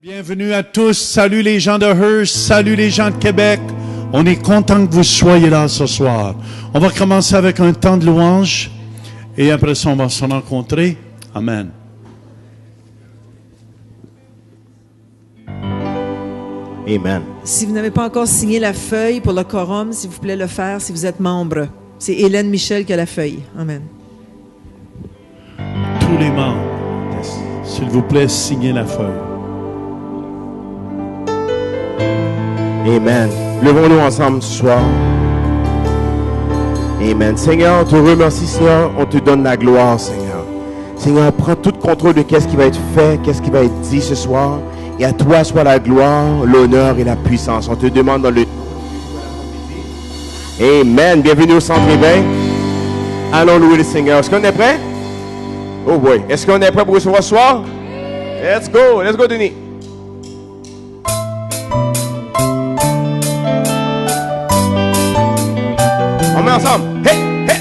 Bienvenue à tous. Salut les gens de Hearst. Salut les gens de Québec. On est content que vous soyez là ce soir. On va commencer avec un temps de louange et après ça, on va se rencontrer. Amen. Amen. Si vous n'avez pas encore signé la feuille pour le quorum, s'il vous plaît, le faire si vous êtes membre. C'est Hélène Michel qui a la feuille. Amen. Tous les membres, s'il vous plaît, signez la feuille. Amen. Levons-nous ensemble ce soir. Amen. Seigneur, on te remercie, Seigneur. On te donne la gloire, Seigneur. Seigneur, prends tout contrôle de qu'est-ce qui va être fait, qu'est-ce qui va être dit ce soir. Et à toi soit la gloire, l'honneur et la puissance. On te demande dans le... Amen. Bienvenue au Centre Éveil. Allons louer le Seigneur. Est-ce qu'on est prêt? Oh boy. Est-ce qu'on est prêt pour recevoir ce soir? Let's go. Let's go, Denis. On met ensemble. Hey, hey.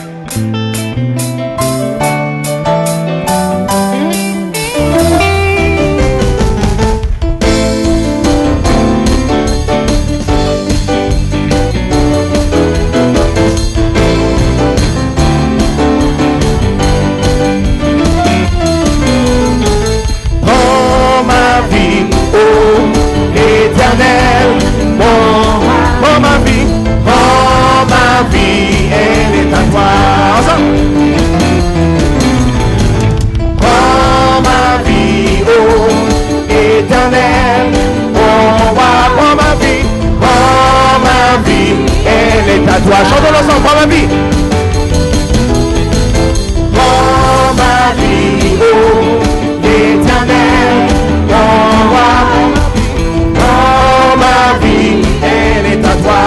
Oh ma vie, oh éternel, oh ma vie. Oh ma vie, elle est à toi. Ensemble. Oh ma vie, oh éternel, oh roi, oh ma vie, elle est à toi. Chantons ensemble, oh ma vie. Oh ma vie, oh éternel, oh roi, oh ma vie, elle est à toi.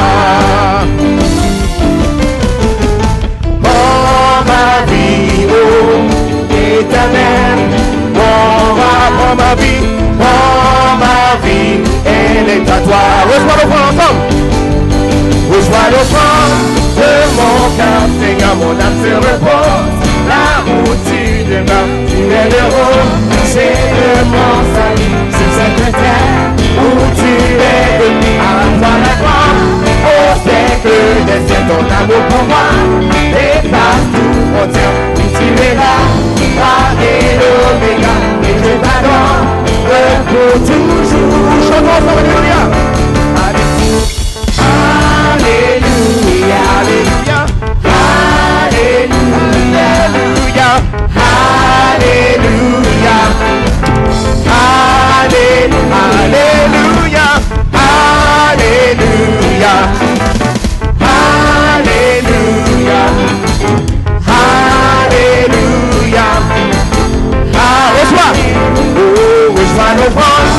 Éternel, oh ma vie, elle est à toi. Reçois le point ensemble. Reçois le point de mon cœur, Seigneur, mon âme se repose. Là où tu demeures, tu es l'heureux. C'est de mon salut sur cette terre où tu es venu. À toi la gloire, au siècle des siècles, ton amour pour moi dépasse tout frontière. Oui, tu es là. Et l'Oméga, et je t'adore pour toujours. Chantons ensemble, alléluia. Alléluia, alléluia, alléluia, alléluia, alléluia, alléluia, alléluia, alléluia. Reçois l'offrande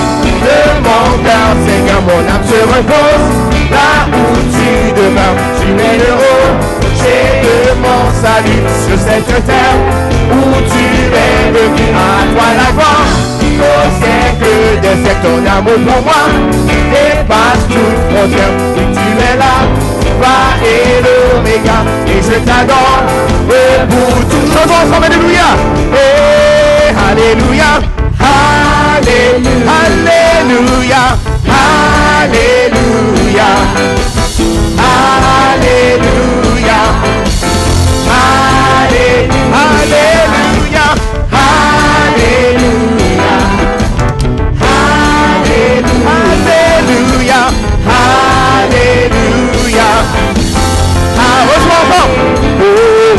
de mon cœur, Seigneur, mon âme se repose. Là où tu demeures, tu es l'heureux. J'ai de mon salut sur cette terre où tu es venu. À toi la gloire, au siècle des siècles, ton amour pour moi dépasse toute frontière. Oui, tu es là, va et l'Oméga, et je t'adore pour tout. Chantons ensemble, alléluia. Alléluia, alléluia, alléluia, alléluia, alléluia, alléluia, alléluia, alléluia. Reçois encore, oh,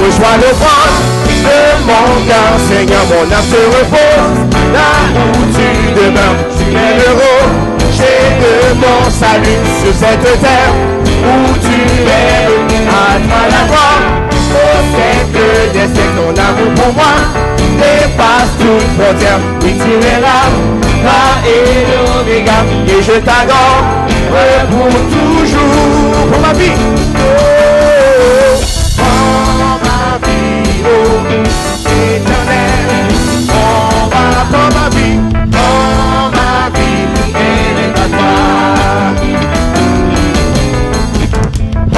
reçois le vent de mon cœur, Seigneur, mon âme se repose. Là où tu demeures, tu es l'heureux. J'ai de mon salut sur cette terre où tu es venu. À toi la gloire, au siècle des siècles, ton amour pour moi dépasse toute frontière. Oui, tu es là, là et l'Oméga, et je t'adore pour toujours. Pour ma vie, oh ma vie, oh éternel, oh ma vie, elle est à toi. Oh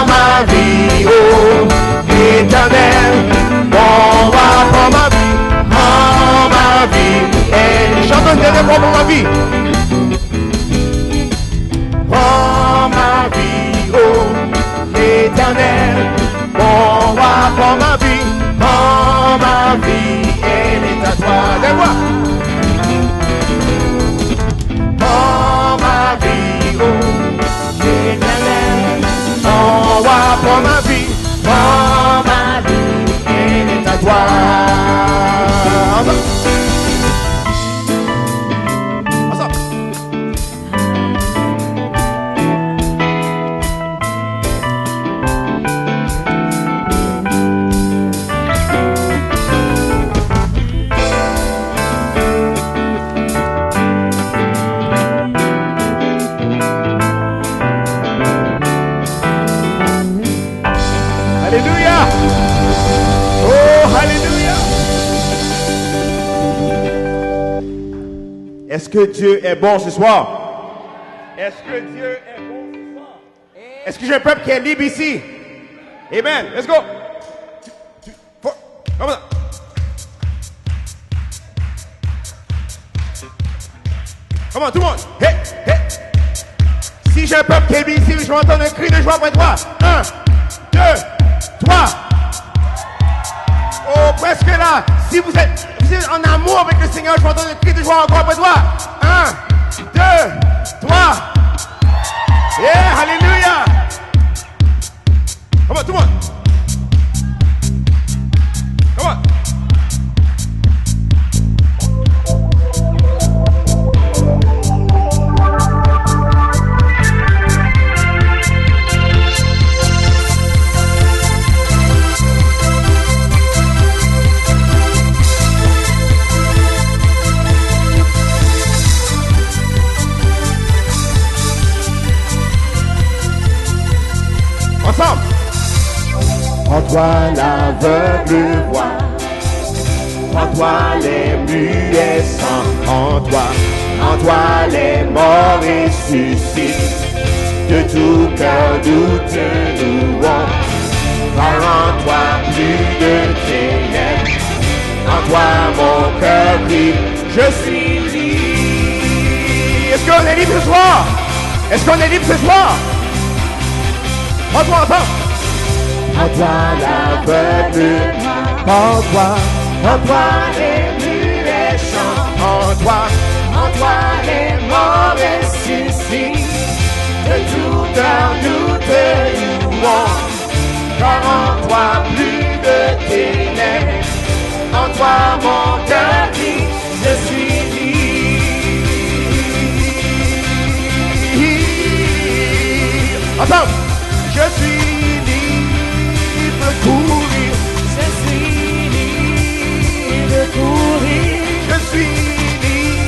ma vie, oh éternel, oh ma vie, oh ma vie, elle chante un dernier mot pour ma vie. éternel, mon roi pour ma vie, elle est à toi. Donne-moi. Pour ma vie, oh, éternel, mon roi pour ma vie, elle est à toi. Alléluia. Oh, alléluia. Est-ce que Dieu est bon ce soir? Est-ce que Dieu est bon ce soir? Est-ce que j'ai un peuple qui est libre ici? Amen. Let's go. Come on. Come on, tout le monde. Hey, hey. Si j'ai un peuple qui est libre ici, je vais entendre un cri de joie après toi. 1, 2, 3. Oh, presque là. Si vous êtes en amour avec le Seigneur, je vais entendre un cri de joie encore après toi. 1, 2, 3. Yeah, alléluia. Come on, tout le monde. Come on. Ensemble. En toi l'aveugle voit, en toi les muets sentent, en toi les morts ressuscitent, de tout cœur nous te louons, car en toi plus de ténèbres, en toi mon cœur brille, je suis libre. Est-ce qu'on est libre ce soir? Est-ce qu'on est libre ce soir? En toi, ensemble. En toi l'aveugle, en toi les muets chantent, en toi les morts ressuscitent, de tout cœur nous te louons, car en toi plus de ténèbres, en toi mon cœur dit, je suis libre. Ensemble. Je suis libre de courir. Je suis libre de courir. Je suis libre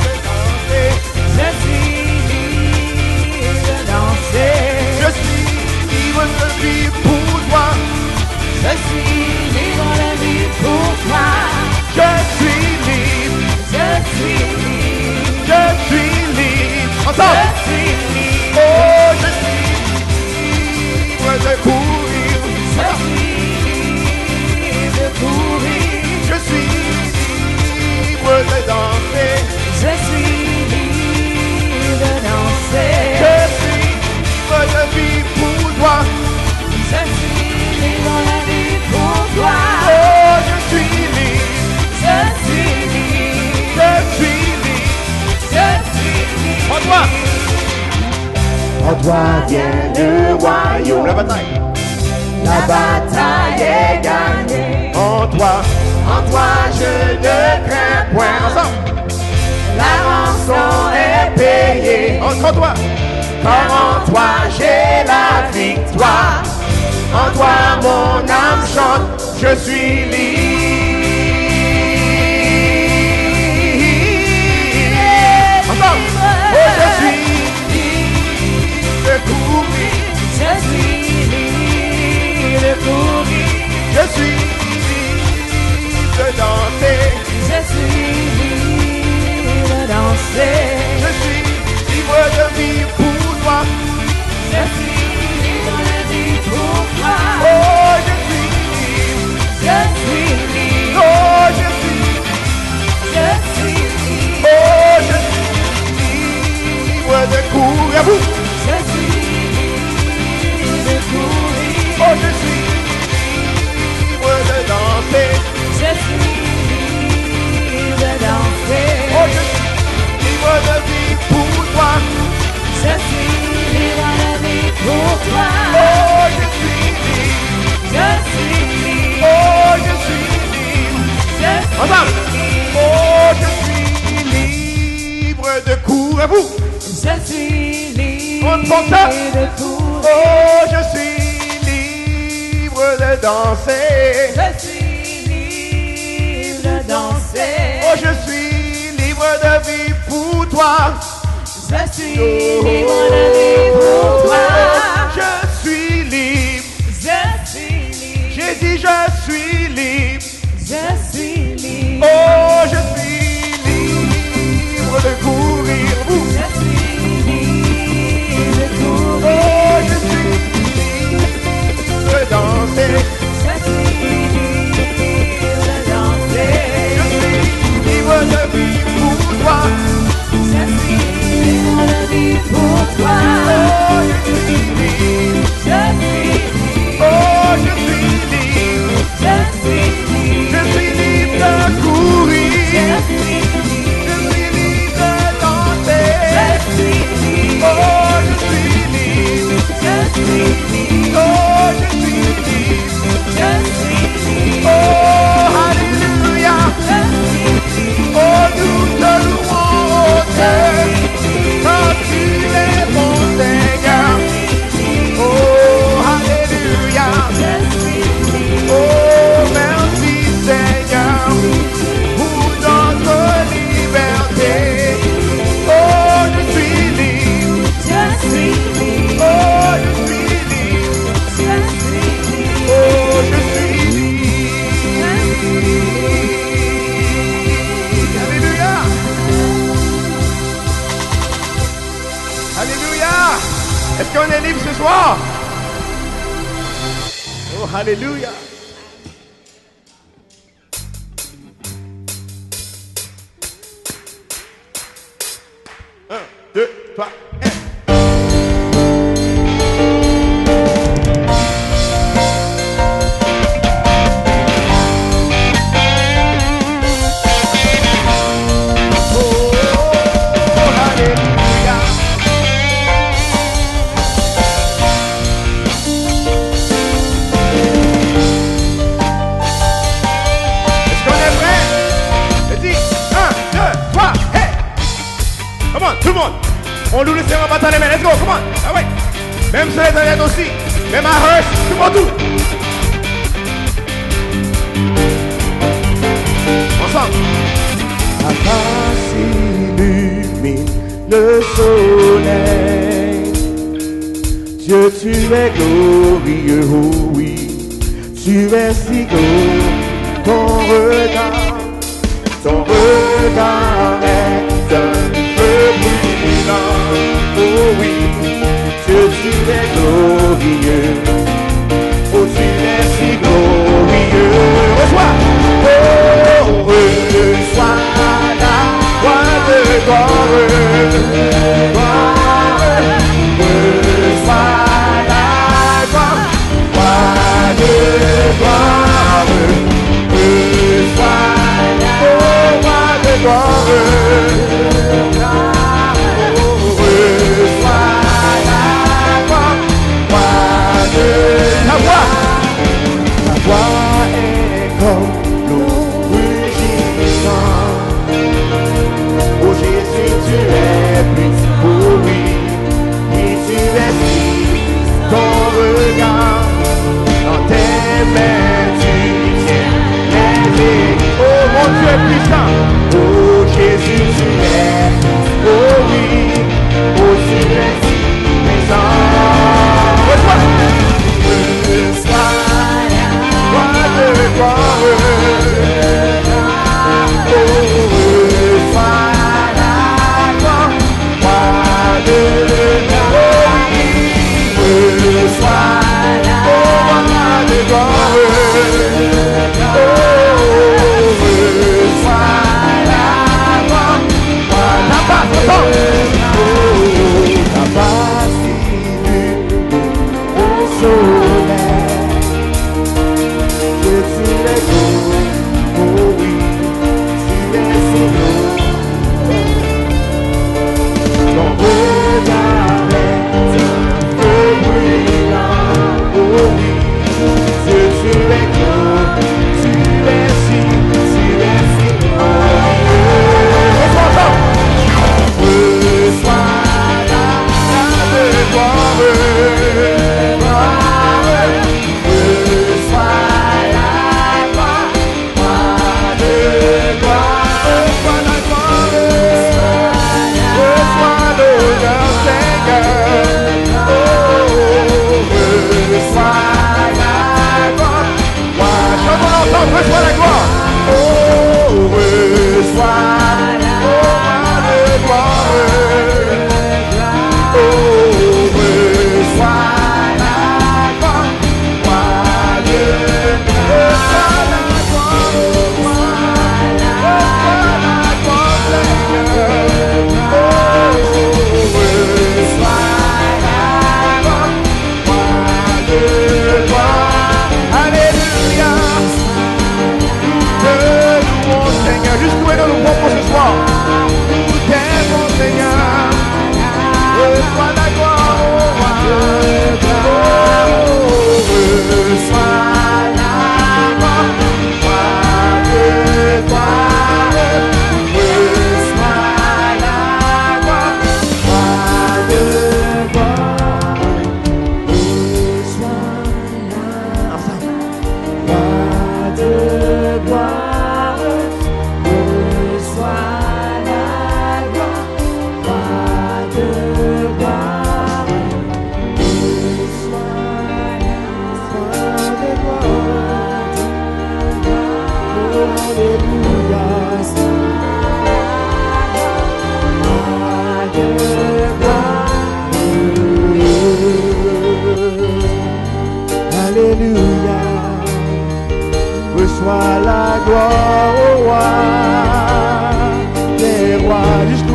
de danser. Je suis libre de danser. Je suis libre de vivre pour toi. Je suis libre de vivre pour toi. Je suis libre. Je suis libre. Je suis libre. Ensemble. Je suis libre. Oh, je suis de courir, je suis libre de courir, je suis libre de danser, je suis libre de danser, je suis libre de vivre pour toi, je suis libre de vivre pour toi, oh je suis libre, je suis libre, je suis libre, je suis libre, en toi. En toi vient le royaume. La bataille est gagnée. En toi je ne crains point. Ensemble. La rançon est payée. En toi. Car en toi j'ai la victoire. En toi mon âme chante. Je suis libre. Ensemble. Oh je suis de courir, je suis libre de courir, je suis libre de danser, je suis libre de danser, je suis libre de vivre pour toi, je suis libre de vivre pour toi, oh je suis libre, je suis libre, oh je suis libre, oh je suis libre de courir à vous. Je suis libre de courir. de courir. Vous, Je suis libre on porte ça. de courir. Oh, je suis libre de danser. Je suis libre de danser. Oh, je suis libre de vivre pour toi. Je suis libre de vivre pour toi. Je suis libre. Je suis libre. J'ai dit je suis libre. Je suis libre. Oh, je suis libre de courir. Vous. Je suis libre de courir. Oh, je suis libre de danser. Je suis libre de danser. Je suis libre de vivre pour toi. Je suis libre de vivre pour toi. Oh, je suis libre. Je suis libre. Oh, je suis libre. Je suis libre. Je suis libre de courir. Je suis libre. Je suis libre de danser. Je suis libre. Oh, je suis libre. Je suis libre. Oh, je suis libre. Je suis libre. Oh, alléluia. Je suis libre. Oh, nous te louons, oh Dieu, car tu es mon Seigneur. Oh, alléluia. Je suis libre. Oh, merci Seigneur pour notre liberté. Oh, je suis libre. Je suis libre. Oh, je suis libre. Je suis libre. Oh, je suis libre. Alléluia. Alléluia. Est-ce qu'on est libre ce soir? Oh, alléluia. Un, deux, trois, et... Tout le monde, on loue le Seigneur en battant les mains. Let's go, come on. Ah ouais. Même sur les internet aussi. Même à Hearst, tout le monde tout. Ensemble. Ta face illumine le soleil. Dieu, tu es glorieux, oh oui. Tu es si beau. Ton regard est un feu brûlant. Oh oui, Dieu, tu es glorieux. Oh, tu es si glorieux. Reçois. Oh, reçois la gloire de gloire. Reçois la gloire de gloire. Reçois la gloire de gloire. Ta voix est comme l'eau rugissante. Oh Jésus, tu es plus pour lui. Et tu es si ton regard. Dans tes mains tu tiens les vies. Oh mon Dieu puissant. Oh Jésus, tu es. Oh oui. Oh tu es si puissant. Reçois la gloire de gloire. Oh, reçois la gloire de gloire. Reçois la gloire de gloire. Oh, reçois la gloire. Ta face, ta face illumine au soleil. Que tu es beau, oh oui, tu es si beau. Ton regard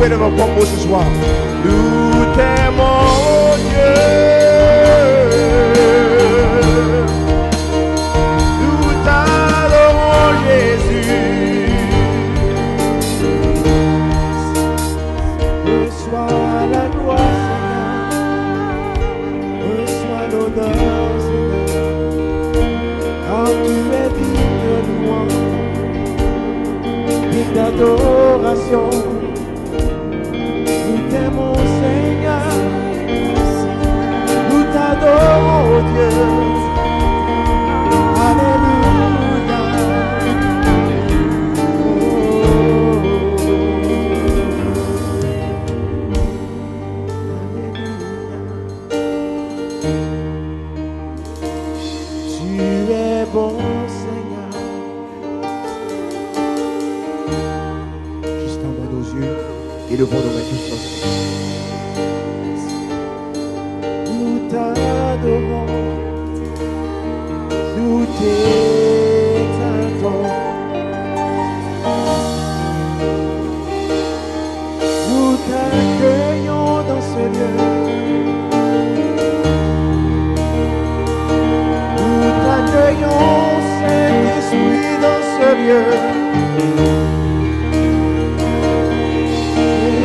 louer de nos propos ce soir. Nous t'aimons, Dieu. Nous t'adorons, Jésus. Reçois la gloire, Seigneur. Reçois l'honneur, Seigneur. Car tu es digne de louange, digne d'adoration. Nous t'aimons, Seigneur. Nous t'adorons, oh Dieu. Alléluia. Tu es bon, Seigneur. Juste en bas nos yeux et devant nos mains tous ensemble. Nous t'adorons, nous t'exaltons. Nous t'accueillons dans ce lieu. Nous t'accueillons, Saint-Esprit, dans ce lieu.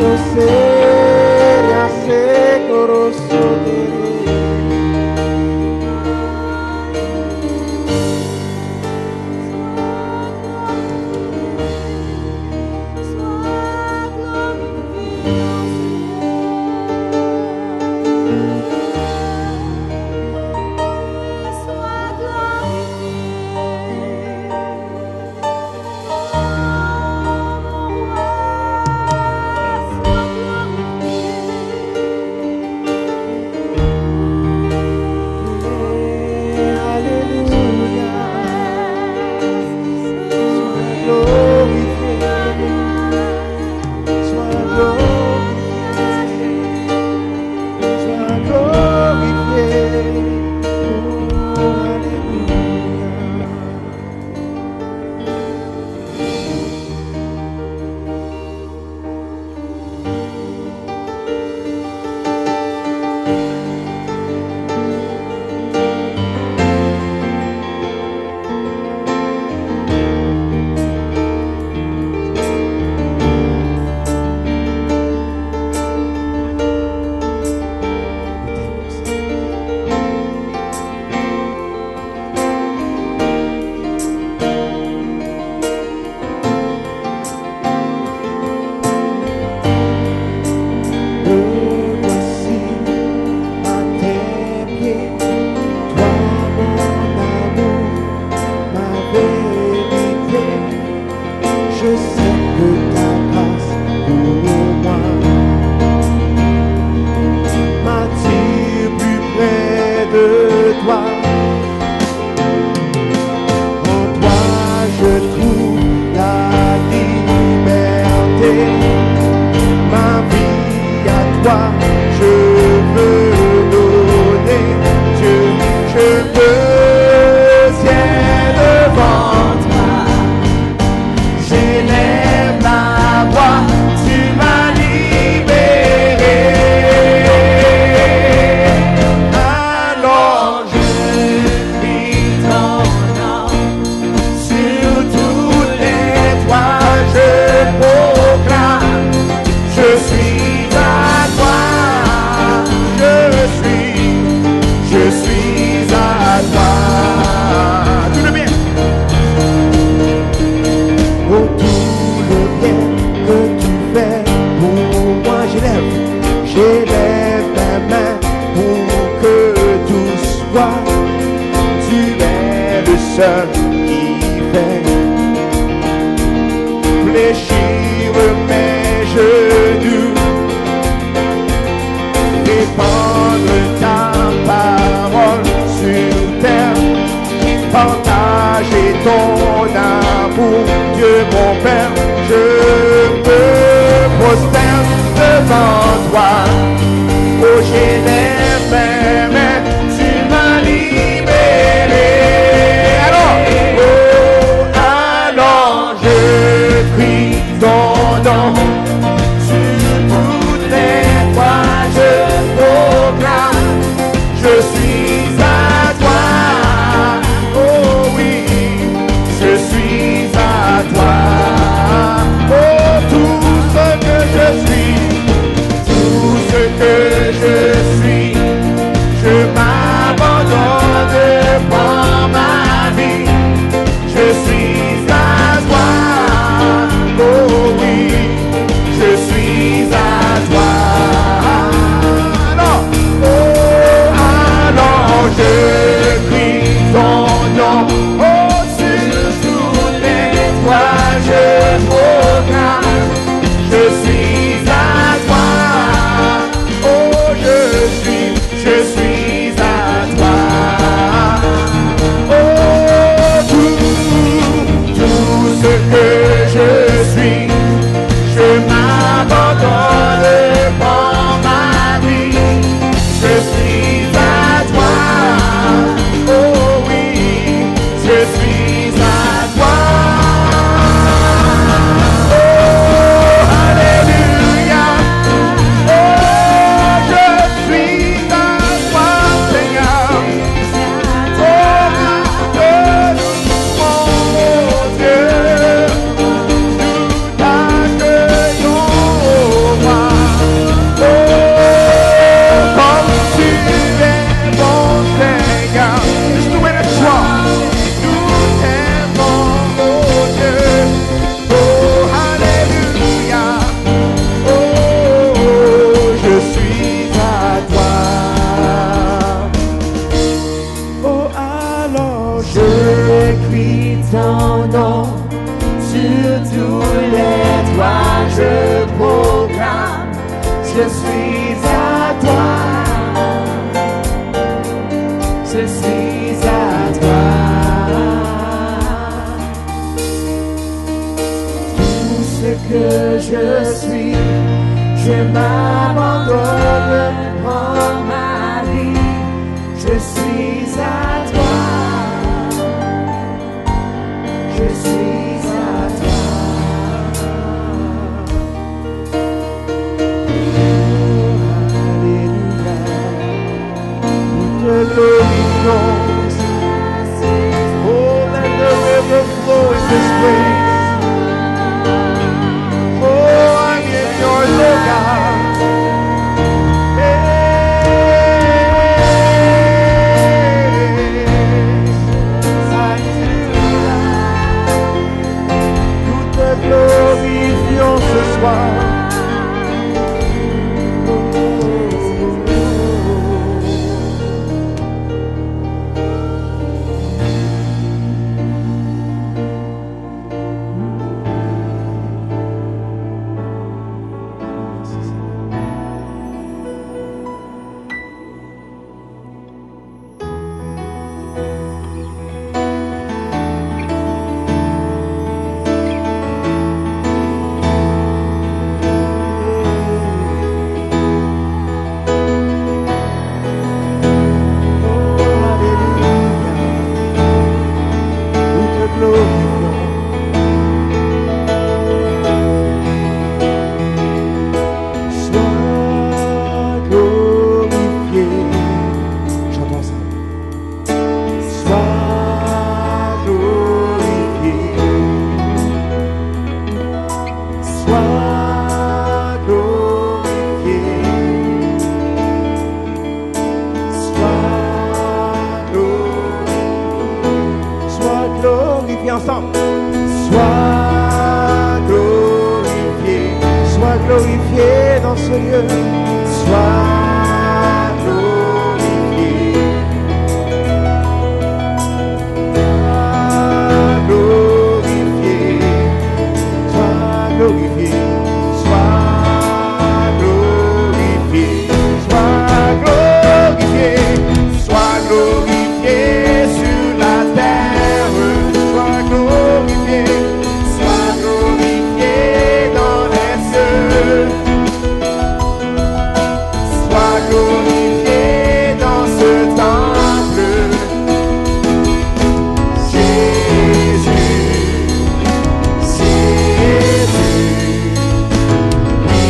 Yo seria segoroso de seul qui fait fléchir mes genoux, répandre ta parole sur terre, partager ton amour, Dieu mon Père, je me prosterne devant toi. Oh, j'ai les mains, tu m'as libéré. Alors je prie ton nom sur je suis à toi. Je suis à toi. Tout ce que je suis, je m'abandonne en ma vie. Je suis à toi. Je suis à toi. Alléluia. Nous te glorifions. Oh, let the river flow in this place. Oh, I'm in your love, God. Glorifions ce soir. Glorifié dans ce lieu, sois glorifié. Sois glorifié, sois glorifié, sois glorifié, sois glorifié, sois glorifié sur la terre, sois glorifié, sois glorifié dans les cieux. Sois glorifié dans ce temple, Jésus, oui,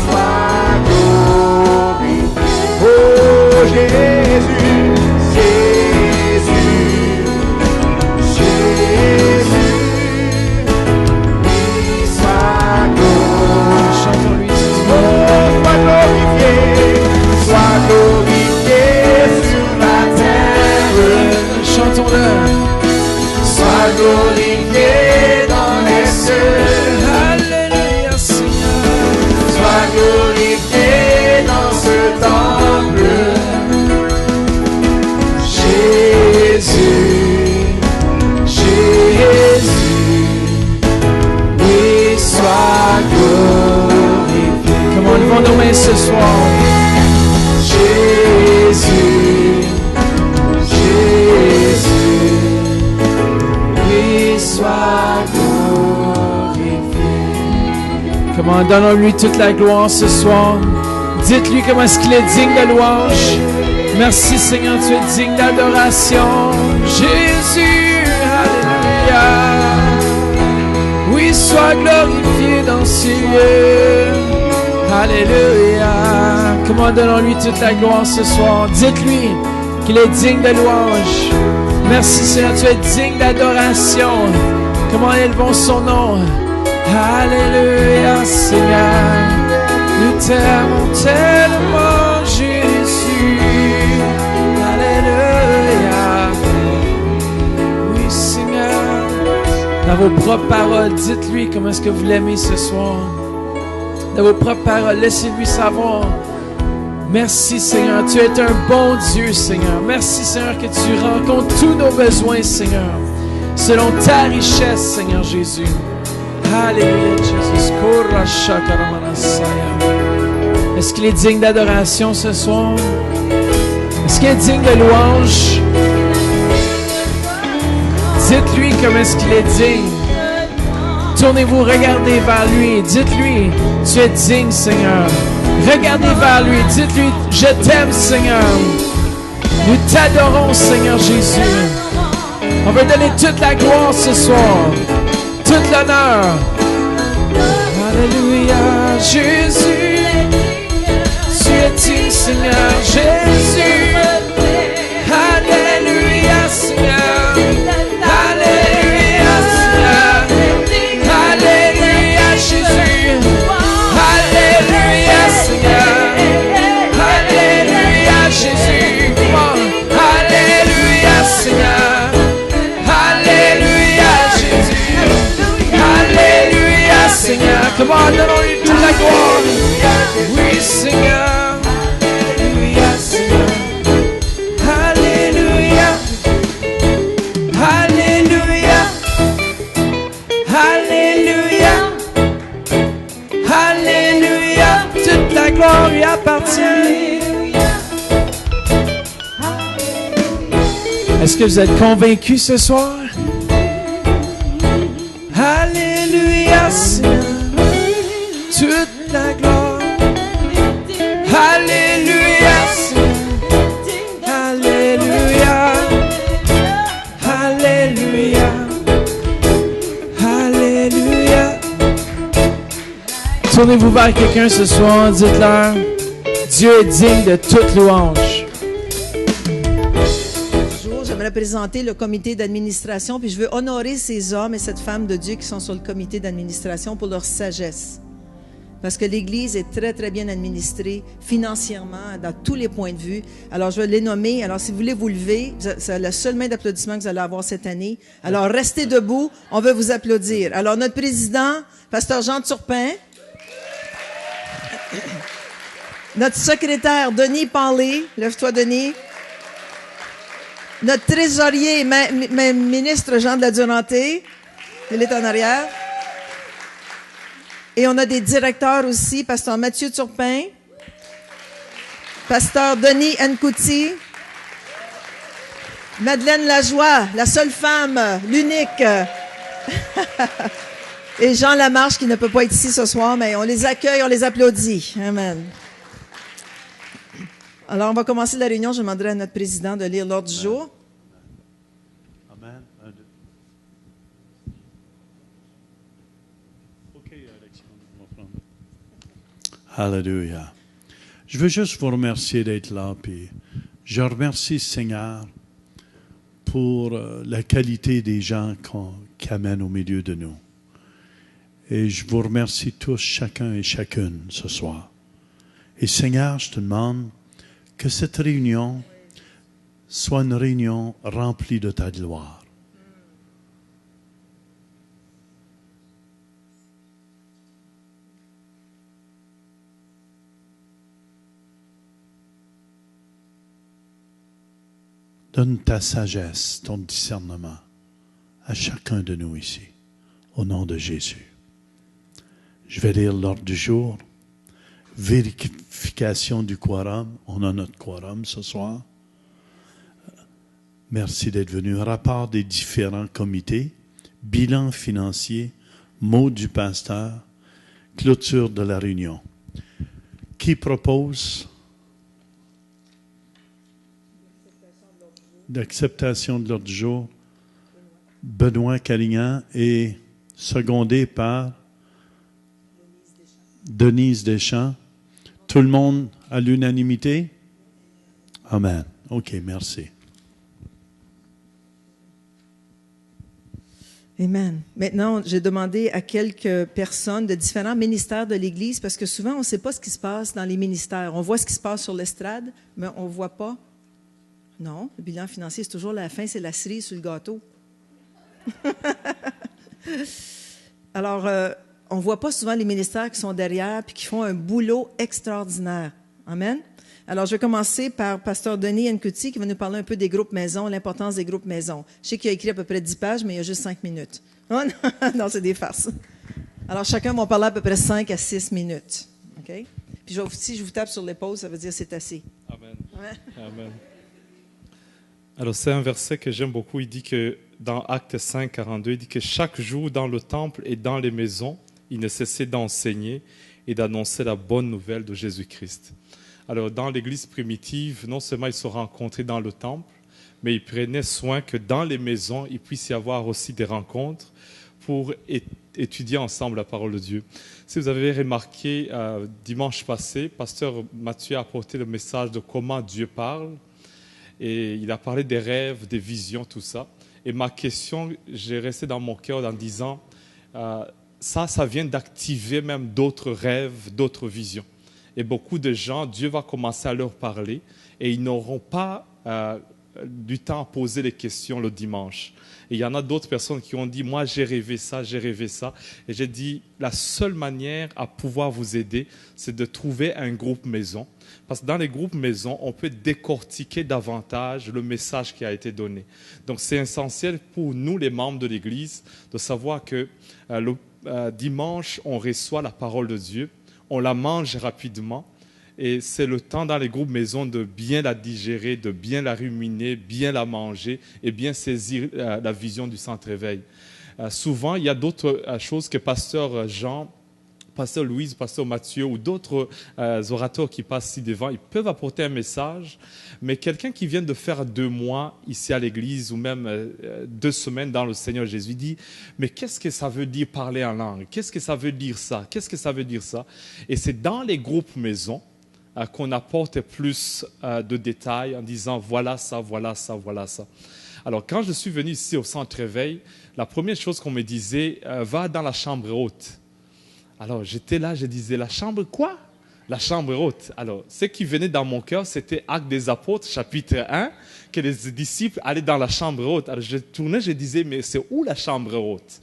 sois glorifié, oh Jésus, oui, sois glorifié, chantons-lui, oh, sois glorifié. Sois glorifié sur la terre. Chantons-le. Sois glorifié dans les cieux. Alléluia, Seigneur. Sois glorifié dans ce temple. Jésus, oui, sois glorifié. Comment levons nos mains ce soir. Jésus, oui, sois glorifié. Comment donnons-lui toute la gloire ce soir. Dites-lui comment est-ce qu'il est digne de louange. Merci Seigneur, tu es digne d'adoration. Jésus, alléluia. Oui, sois glorifié dans ce lieu. Alléluia. Comment donnons-lui toute la gloire ce soir. Dites-lui qu'il est digne de louange. Merci Seigneur, tu es digne d'adoration. Comment élevons son nom. Alléluia Seigneur. Nous t'aimons tellement Jésus. Alléluia. Oui Seigneur. Dans vos propres paroles, dites-lui comment est-ce que vous l'aimez ce soir. Dans vos propres paroles, laissez-lui savoir. Merci Seigneur, tu es un bon Dieu Seigneur. Merci Seigneur que tu rencontres tous nos besoins Seigneur. Selon ta richesse Seigneur Jésus. Alléluia Jésus. Est-ce qu'il est digne d'adoration ce soir? Est-ce qu'il est digne de louange? Dites-lui comment est-ce qu'il est digne. Tournez-vous, regardez vers lui. Dites-lui, tu es digne, Seigneur. Regardez vers lui. Dites-lui, je t'aime, Seigneur. Nous t'adorons, Seigneur Jésus. On veut donner toute la gloire ce soir. Toute l'honneur. Alléluia, Jésus. Tu es digne, Seigneur Jésus. Alléluia, Seigneur. Alléluia, Seigneur. Alléluia, Jésus. Alléluia, Seigneur. Alléluia, Jésus. Come on. Alléluia, Seigneur. Alléluia, Jésus. Alléluia, Seigneur. Come on, donnons-lui toute la gloire. Oui, Seigneur. Alléluia, Seigneur. Alléluia. Alléluia. Alléluia. Alléluia. Toute la gloire lui appartient. Est-ce que vous êtes convaincus ce soir? Alléluia, Seigneur. Toute la gloire. Alléluia, Seigneur. Alléluia. Alléluia. Alléluia. Tournez-vous vers quelqu'un ce soir, dites-leur, Dieu est digne de toute louange. Bonjour, j'aimerais présenter le comité d'administration, puis je veux honorer ces hommes et cette femme de Dieu qui sont sur le comité d'administration pour leur sagesse. Parce que l'Église est très, très bien administrée financièrement, dans tous les points de vue. Alors, je vais les nommer. Alors, si vous voulez vous lever, c'est la seule main d'applaudissement que vous allez avoir cette année. Alors, restez debout. On veut vous applaudir. Alors, notre président, Pasteur Jean Turpin. Notre secrétaire, Denis Panlé. Lève-toi, Denis. Notre trésorier, ministre Jean de la Duranté. Il est en arrière. Et on a des directeurs aussi, Pasteur Mathieu Turpin, Pasteur Denis Nkouti, Madeleine Lajoie, la seule femme, l'unique, et Jean Lamarche qui ne peut pas être ici ce soir, mais on les accueille, on les applaudit. Amen. Alors, on va commencer la réunion. Je demanderai à notre président de lire l'ordre du jour. Amen. Alléluia. Je veux juste vous remercier d'être là, puis je remercie Seigneur pour la qualité des gens qui amènent au milieu de nous. Et je vous remercie tous, chacun et chacune, ce soir. Et Seigneur, je te demande que cette réunion soit une réunion remplie de ta gloire. Donne ta sagesse, ton discernement à chacun de nous ici, au nom de Jésus. Je vais lire l'ordre du jour. Vérification du quorum. On a notre quorum ce soir. Merci d'être venu. Rapport des différents comités. Bilan financier. Mot du pasteur. Clôture de la réunion. Qui propose d'acceptation de l'ordre du jour? Benoît Calignan et secondé par Denise Deschamps. Tout le monde à l'unanimité? Amen. OK, merci. Amen. Maintenant, j'ai demandé à quelques personnes de différents ministères de l'Église, parce que souvent, on ne sait pas ce qui se passe dans les ministères. On voit ce qui se passe sur l'estrade, mais on ne voit pas. Non, le bilan financier, c'est toujours la fin, c'est la cerise sur le gâteau. Alors, on ne voit pas souvent les ministères qui sont derrière puis qui font un boulot extraordinaire. Amen. Alors, je vais commencer par Pasteur Denis Nkouti qui va nous parler un peu des groupes maisons, l'importance des groupes maisons. Je sais qu'il a écrit à peu près 10 pages, mais il y a juste 5 minutes. Oh, non, c'est des farces. Alors, chacun va parler à peu près 5 à 6 minutes. OK? Puis si je vous tape sur l'épaule, ça veut dire c'est assez. Amen. Ouais. Amen. Alors, c'est un verset que j'aime beaucoup. Il dit que dans Actes 5, 42, il dit que chaque jour dans le temple et dans les maisons, il ne cessait d'enseigner et d'annoncer la bonne nouvelle de Jésus-Christ. Alors, dans l'église primitive, non seulement ils se rencontraient dans le temple, mais ils prenaient soin que dans les maisons, il puisse y avoir aussi des rencontres pour étudier ensemble la parole de Dieu. Si vous avez remarqué, dimanche passé, pasteur Mathieu a apporté le message de comment Dieu parle. Et il a parlé des rêves, des visions, tout ça. Et ma question, j'ai resté dans mon cœur en disant, ça vient d'activer même d'autres rêves, d'autres visions. Et beaucoup de gens, Dieu va commencer à leur parler et ils n'auront pas du temps à poser les questions le dimanche. Et il y en a d'autres personnes qui ont dit, moi j'ai rêvé ça. Et j'ai dit, la seule manière à pouvoir vous aider, c'est de trouver un groupe maison. Parce que dans les groupes maison, on peut décortiquer davantage le message qui a été donné. Donc c'est essentiel pour nous, les membres de l'Église, de savoir que le dimanche, on reçoit la parole de Dieu, on la mange rapidement, et c'est le temps dans les groupes maison de bien la digérer, de bien la ruminer, bien la manger et bien saisir la vision du centre-éveil. Souvent, il y a d'autres choses que pasteur Jean, pasteur Louise, pasteur Mathieu ou d'autres orateurs qui passent ici devant, ils peuvent apporter un message, mais quelqu'un qui vient de faire 2 mois ici à l'église ou même 2 semaines dans le Seigneur Jésus dit, mais qu'est-ce que ça veut dire parler en langue? Qu'est-ce que ça veut dire ça? Qu'est-ce que ça veut dire ça? Et c'est dans les groupes maison qu'on apporte plus de détails en disant voilà ça, voilà ça, voilà ça. Alors quand je suis venu ici au centre éveil, la première chose qu'on me disait, va dans la chambre haute. Alors j'étais là, je disais, la chambre quoi? La chambre haute. Alors ce qui venait dans mon cœur, c'était Actes des Apôtres, chapitre 1, que les disciples allaient dans la chambre haute. Alors je tournais, je disais, mais c'est où la chambre haute?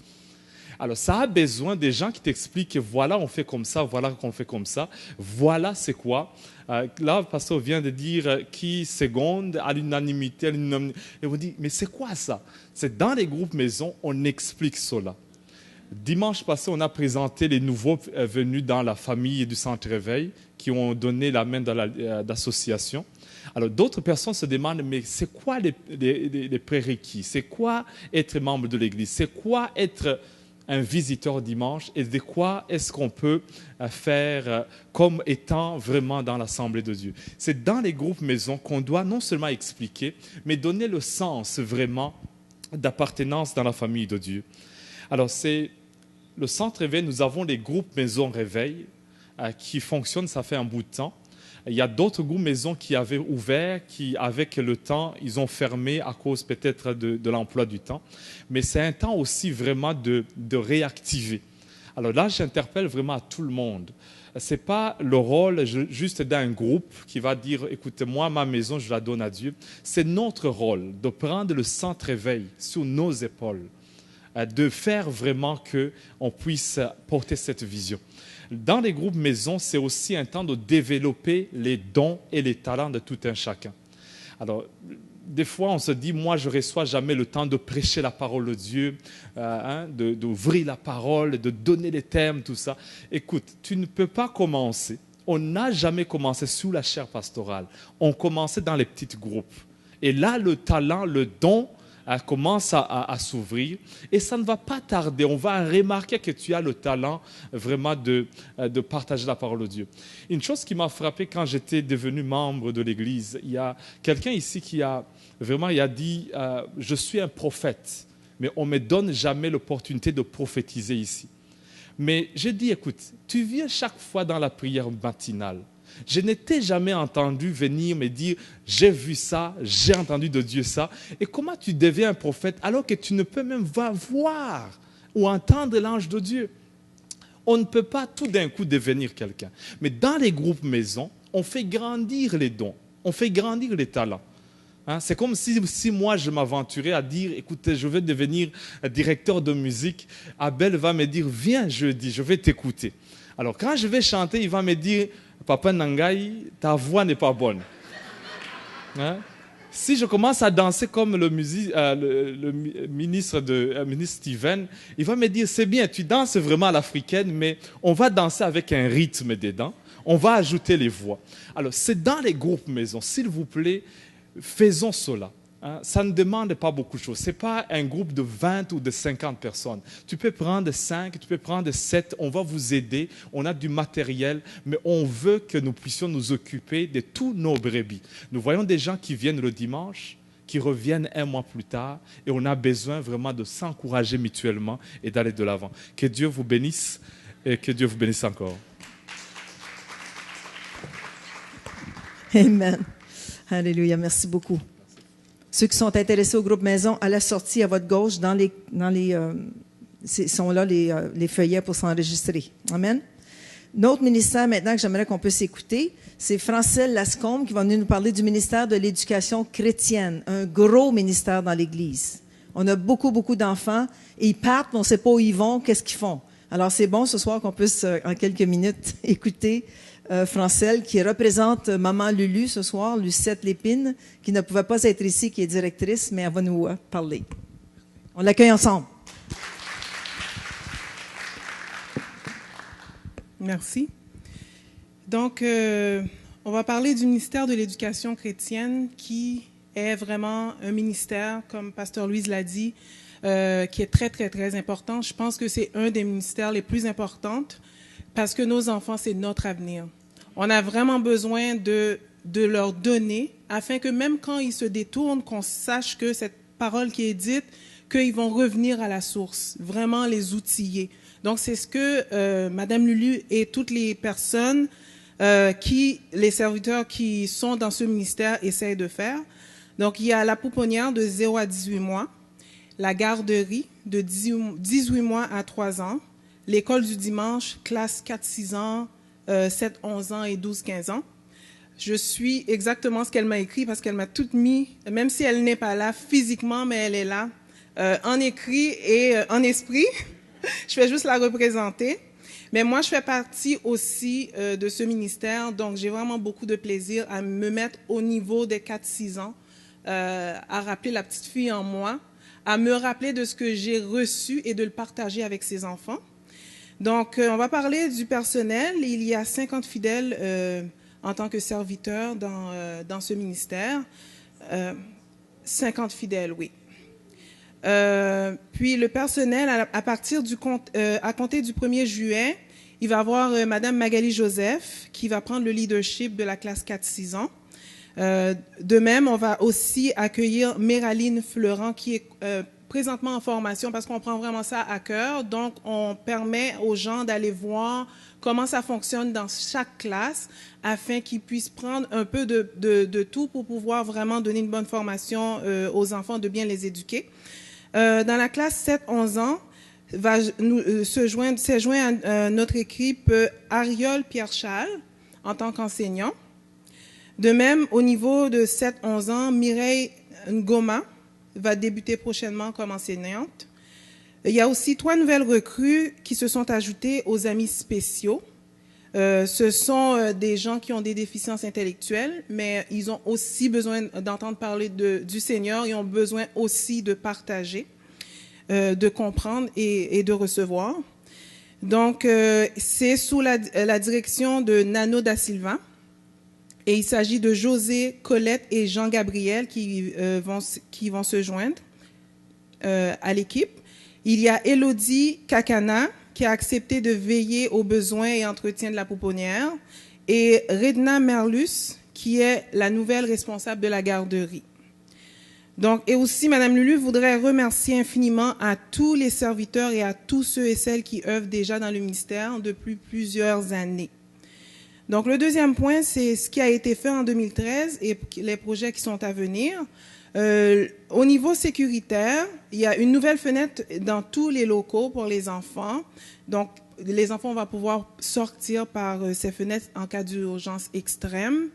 Alors, ça a besoin des gens qui t'expliquent que voilà, on fait comme ça, voilà qu'on fait comme ça, voilà c'est quoi. Là, le pasteur vient de dire qui seconde à l'unanimité, et on dit, mais c'est quoi ça? C'est dans les groupes maison, on explique cela. Dimanche passé, on a présenté les nouveaux venus dans la famille du Centre Réveil qui ont donné la main dans l'association. Alors, d'autres personnes se demandent, mais c'est quoi les prérequis? C'est quoi être membre de l'Église? C'est quoi être un visiteur dimanche et de quoi est-ce qu'on peut faire comme étant vraiment dans l'Assemblée de Dieu. C'est dans les groupes maison qu'on doit non seulement expliquer, mais donner le sens vraiment d'appartenance dans la famille de Dieu. Alors c'est le centre réveil, nous avons les groupes maison réveil qui fonctionnent, ça fait un bout de temps. Il y a d'autres groupes maison qui avaient ouvert, qui, avec le temps, ils ont fermé à cause peut-être de l'emploi du temps. Mais c'est un temps aussi vraiment de réactiver. Alors là, j'interpelle vraiment à tout le monde. Ce n'est pas le rôle juste d'un groupe qui va dire « Écoutez, moi, ma maison, je la donne à Dieu ». C'est notre rôle de prendre le centre réveil sur nos épaules, de faire vraiment qu'on puisse porter cette vision. Dans les groupes maison, c'est aussi un temps de développer les dons et les talents de tout un chacun. Alors, des fois, on se dit, moi, je ne reçois jamais le temps de prêcher la parole de Dieu, d'ouvrir la parole, de donner les thèmes, tout ça. Écoute, tu ne peux pas commencer. On n'a jamais commencé sous la chaire pastorale. On commençait dans les petits groupes. Et là, le talent, le don, commence à s'ouvrir et ça ne va pas tarder. On va remarquer que tu as le talent vraiment de partager la parole de Dieu. Une chose qui m'a frappé quand j'étais devenu membre de l'Église, il y a quelqu'un ici qui a dit « Je suis un prophète, mais on ne me donne jamais l'opportunité de prophétiser ici. » Mais j'ai dit « Écoute, tu viens chaque fois dans la prière matinale. Je n'étais jamais entendu venir me dire « J'ai vu ça, j'ai entendu de Dieu ça. » Et comment tu deviens un prophète alors que tu ne peux même pas voir ou entendre l'ange de Dieu? On ne peut pas tout d'un coup devenir quelqu'un. Mais dans les groupes maison, on fait grandir les dons, on fait grandir les talents. C'est comme si moi je m'aventurais à dire « Écoutez, je vais devenir directeur de musique. » Abel va me dire « Viens jeudi, je vais t'écouter. » Alors quand je vais chanter, il va me dire « Papa Nangaï, ta voix n'est pas bonne. » Si je commence à danser comme le ministre Steven, il va me dire « C'est bien, tu danses vraiment à l'africaine, mais on va danser avec un rythme dedans. On va ajouter les voix. Alors, c'est dans les groupes maison. S'il vous plaît, faisons cela. Hein, ça ne demande pas beaucoup de choses. Ce n'est pas un groupe de 20 ou de 50 personnes. Tu peux prendre 5, tu peux prendre 7, on va vous aider, on a du matériel, mais on veut que nous puissions nous occuper de tous nos brebis. Nous voyons des gens qui viennent le dimanche, qui reviennent un mois plus tard, et on a besoin vraiment de s'encourager mutuellement et d'aller de l'avant. Que Dieu vous bénisse et que Dieu vous bénisse encore. Amen. Alléluia. Merci beaucoup. Ceux qui sont intéressés au groupe maison, à la sortie à votre gauche, sont là les feuillets pour s'enregistrer. Amen. Notre ministère maintenant que j'aimerais qu'on puisse écouter, c'est Francelle Lascombe qui va venir nous parler du ministère de l'Éducation chrétienne, un gros ministère dans l'Église. On a beaucoup d'enfants et ils partent, mais on ne sait pas où ils vont, qu'est-ce qu'ils font. Alors c'est bon ce soir qu'on puisse en quelques minutes écouter Francelle, qui représente Maman Lulu ce soir, Lucette Lépine, qui ne pouvait pas être ici, qui est directrice, mais elle va nous parler. On l'accueille ensemble. Merci. Donc, on va parler du ministère de l'Éducation chrétienne, qui est vraiment un ministère, comme Pasteur Louise l'a dit, qui est très important. Je pense que c'est un des ministères les plus importants, parce que nos enfants, c'est notre avenir. On a vraiment besoin de leur donner, afin que même quand ils se détournent, qu'on sache que cette parole qui est dite, qu'ils vont revenir à la source, vraiment les outiller. Donc, c'est ce que Madame Lulu et toutes les personnes, les serviteurs qui sont dans ce ministère essayent de faire. Donc, il y a la pouponnière de 0 à 18 mois, la garderie de 18 mois à 3 ans, l'école du dimanche, classe 4-6 ans, 7-11 ans et 12-15 ans. Je suis exactement ce qu'elle m'a écrit parce qu'elle m'a tout mis, même si elle n'est pas là physiquement, mais elle est là en écrit et en esprit. Je vais juste la représenter. Mais moi, je fais partie aussi de ce ministère, donc j'ai vraiment beaucoup de plaisir à me mettre au niveau des 4-6 ans, à rappeler la petite fille en moi, à me rappeler de ce que j'ai reçu et de le partager avec ses enfants. Donc, on va parler du personnel. Il y a 50 fidèles en tant que serviteurs dans ce ministère. 50 fidèles, oui. Puis le personnel, à compter du 1er juillet, il va y avoir Madame Magali Joseph qui va prendre le leadership de la classe 4-6 ans. De même, on va aussi accueillir Méraline Fleurant qui est présentement en formation parce qu'on prend vraiment ça à cœur. Donc, on permet aux gens d'aller voir comment ça fonctionne dans chaque classe afin qu'ils puissent prendre un peu de tout pour pouvoir vraiment donner une bonne formation aux enfants, de bien les éduquer. Dans la classe 7-11 ans, s'est joint à notre équipe Ariol Pierre-Charles en tant qu'enseignant. De même, au niveau de 7-11 ans, Mireille Ngoma va débuter prochainement comme enseignante. Il y a aussi 3 nouvelles recrues qui se sont ajoutées aux amis spéciaux. Ce sont des gens qui ont des déficiences intellectuelles, mais ils ont aussi besoin d'entendre parler du Seigneur. Ils ont besoin aussi de partager, de comprendre et de recevoir. Donc, c'est sous la direction de Nano da Silva. Et il s'agit de José, Colette et Jean-Gabriel qui vont se joindre à l'équipe. Il y a Élodie Kakana qui a accepté de veiller aux besoins et entretiens de la pouponnière, et Redna Merlus qui est la nouvelle responsable de la garderie. Donc, et aussi, Madame Lulu voudrait remercier infiniment à tous les serviteurs et à tous ceux et celles qui œuvrent déjà dans le ministère depuis plusieurs années. Donc, le deuxième point, c'est ce qui a été fait en 2013 et les projets qui sont à venir. Au niveau sécuritaire, il y a une nouvelle fenêtre dans tous les locaux pour les enfants. Donc, les enfants vont pouvoir sortir par ces fenêtres en cas d'urgence extrême.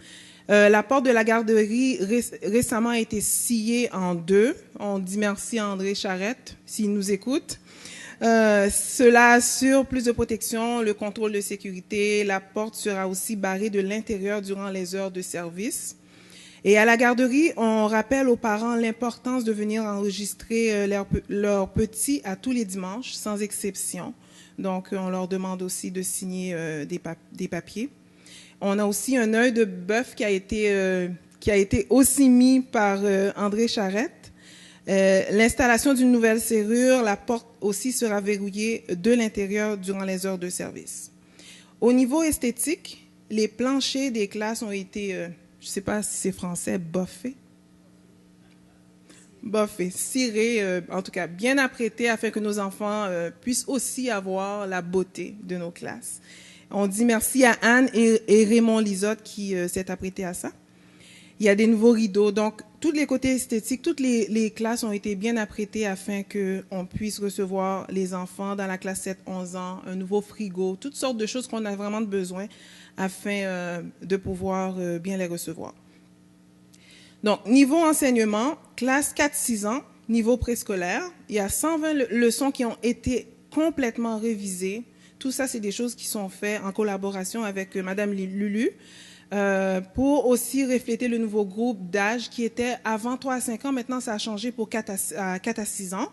La porte de la garderie récemment a été sciée en 2. On dit merci à André Charette, s'il nous écoute. Cela assure plus de protection, le contrôle de sécurité. La porte sera aussi barrée de l'intérieur durant les heures de service. Et à la garderie, on rappelle aux parents l'importance de venir enregistrer leurs petits à tous les dimanches, sans exception. Donc, on leur demande aussi de signer des papiers. On a aussi un œil de bœuf qui a été aussi mis par André Charette. L'installation d'une nouvelle serrure, la porte aussi sera verrouillée de l'intérieur durant les heures de service. Au niveau esthétique, les planchers des classes ont été, je ne sais pas si c'est français, boffés, cirés, en tout cas bien apprêtés afin que nos enfants puissent aussi avoir la beauté de nos classes. On dit merci à Anne et Raymond Lisotte qui s'est apprêté à ça. Il y a des nouveaux rideaux. Donc, tous les côtés esthétiques, toutes les classes ont été bien apprêtées afin qu'on puisse recevoir les enfants dans la classe 7-11 ans, un nouveau frigo, toutes sortes de choses qu'on a vraiment besoin afin de pouvoir bien les recevoir. Donc, niveau enseignement, classe 4-6 ans, niveau préscolaire, il y a 120 leçons qui ont été complètement révisées. Tout ça, c'est des choses qui sont faites en collaboration avec Madame Lulu. Pour aussi refléter le nouveau groupe d'âge qui était avant 3 à 5 ans. Maintenant, ça a changé pour 4 à 6 ans.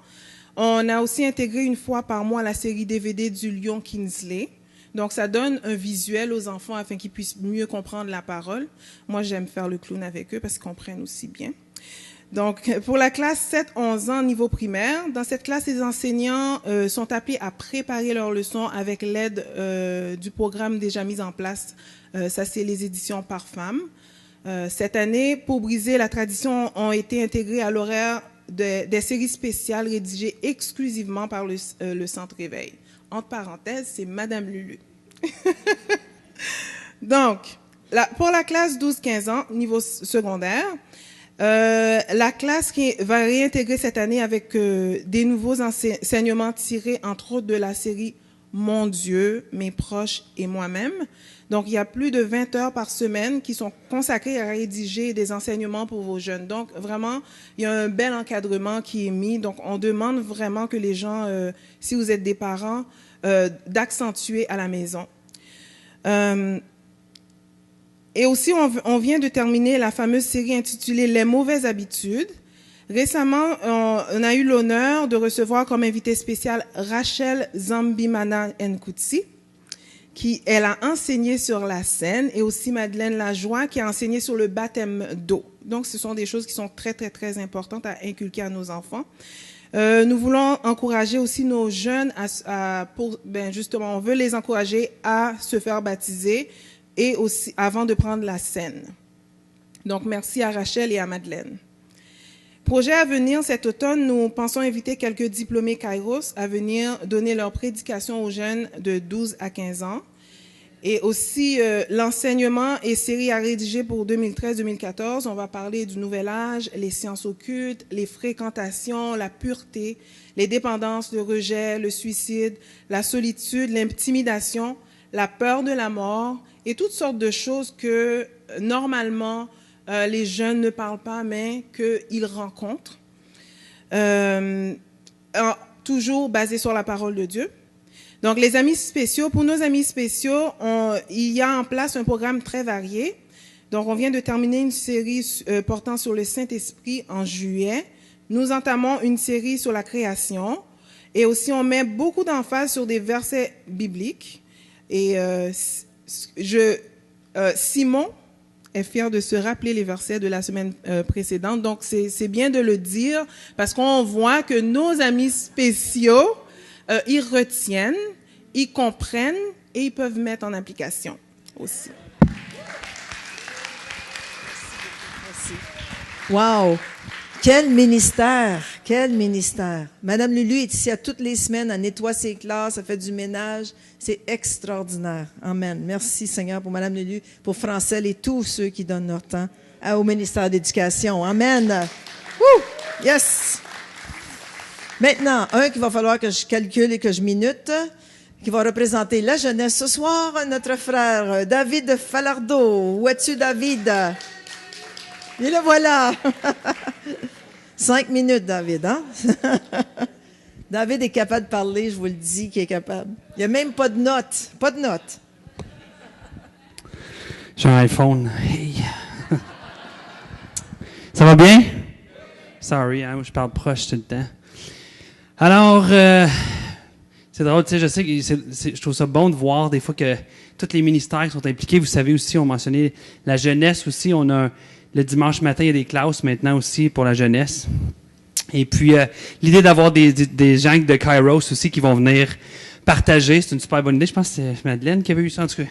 On a aussi intégré une fois par mois la série DVD du Lion Kingsley. Donc, ça donne un visuel aux enfants afin qu'ils puissent mieux comprendre la parole. Moi, j'aime faire le clown avec eux parce qu'ils comprennent aussi bien. Donc, pour la classe 7-11 ans niveau primaire, dans cette classe, les enseignants sont appelés à préparer leurs leçons avec l'aide du programme déjà mis en place. Ça, c'est les éditions par femme. Cette année, pour briser la tradition, ont été intégrées à l'horaire des séries spéciales rédigées exclusivement par le Centre Réveil. Entre parenthèses, c'est Madame Lulu. Donc, pour la classe 12-15 ans, niveau secondaire, la classe qui va réintégrer cette année avec des nouveaux enseignements tirés, entre autres, de la série Mon Dieu, mes proches et moi-même. Donc, il y a plus de 20 heures par semaine qui sont consacrées à rédiger des enseignements pour vos jeunes. Donc, vraiment, il y a un bel encadrement qui est mis. Donc, on demande vraiment que les gens, si vous êtes des parents, d'accentuer à la maison. Et aussi, on vient de terminer la fameuse série intitulée « Les mauvaises habitudes ». Récemment, on a eu l'honneur de recevoir comme invité spécial Rachel Zambimana Nkutsi, elle a enseigné sur la scène, et aussi Madeleine Lajoie qui a enseigné sur le baptême d'eau. Donc, ce sont des choses qui sont très, très, très importantes à inculquer à nos enfants. Nous voulons encourager aussi nos jeunes justement, on veut les encourager à se faire baptiser et aussi avant de prendre la scène. Donc, merci à Rachel et à Madeleine. Projet à venir cet automne, nous pensons inviter quelques diplômés Kairos à venir donner leur prédication aux jeunes de 12 à 15 ans. Et aussi, l'enseignement et série à rédiger pour 2013-2014. On va parler du nouvel âge, les sciences occultes, les fréquentations, la pureté, les dépendances, le rejet, le suicide, la solitude, l'intimidation, la peur de la mort et toutes sortes de choses que, normalement, les jeunes ne parlent pas, mais qu'ils rencontrent. Toujours basé sur la parole de Dieu. Donc, les amis spéciaux, pour nos amis spéciaux, il y a en place un programme très varié. Donc, on vient de terminer une série portant sur le Saint-Esprit en juillet. Nous entamons une série sur la création. Et aussi, on met beaucoup d'emphase sur des versets bibliques. Et Simon est fier de se rappeler les versets de la semaine précédente. Donc, c'est bien de le dire parce qu'on voit que nos amis spéciaux, ils retiennent, ils comprennent et ils peuvent mettre en application aussi. Merci. Wow! Quel ministère! Quel ministère! Madame Lulu est ici à toutes les semaines, elle nettoie ses classes, elle fait du ménage. C'est extraordinaire. Amen. Merci Seigneur pour Madame Lulu, pour Francelle et tous ceux qui donnent leur temps au ministère d'éducation. Amen. Woo! Yes! Maintenant, un qu'il va falloir que je calcule et que je minute, qui va représenter la jeunesse ce soir, notre frère David Falardeau. Où es-tu, David? Et le voilà! 5 minutes, David, hein? David est capable de parler, je vous le dis qu'il est capable. Il n'y a même pas de notes. Pas de notes. J'ai un iPhone. Hey. Ça va bien? Sorry, hein, je parle proche tout le temps. Alors, C'est drôle, tu sais, je sais que je trouve ça bon de voir des fois que tous les ministères sont impliqués. Vous savez aussi, on mentionnait la jeunesse aussi. On a le dimanche matin, il y a des classes maintenant aussi pour la jeunesse. Et puis, l'idée d'avoir des gens de Kairos aussi qui vont venir partager, c'est une super bonne idée. Je pense que c'est Madeleine qui avait eu ça, en tout cas.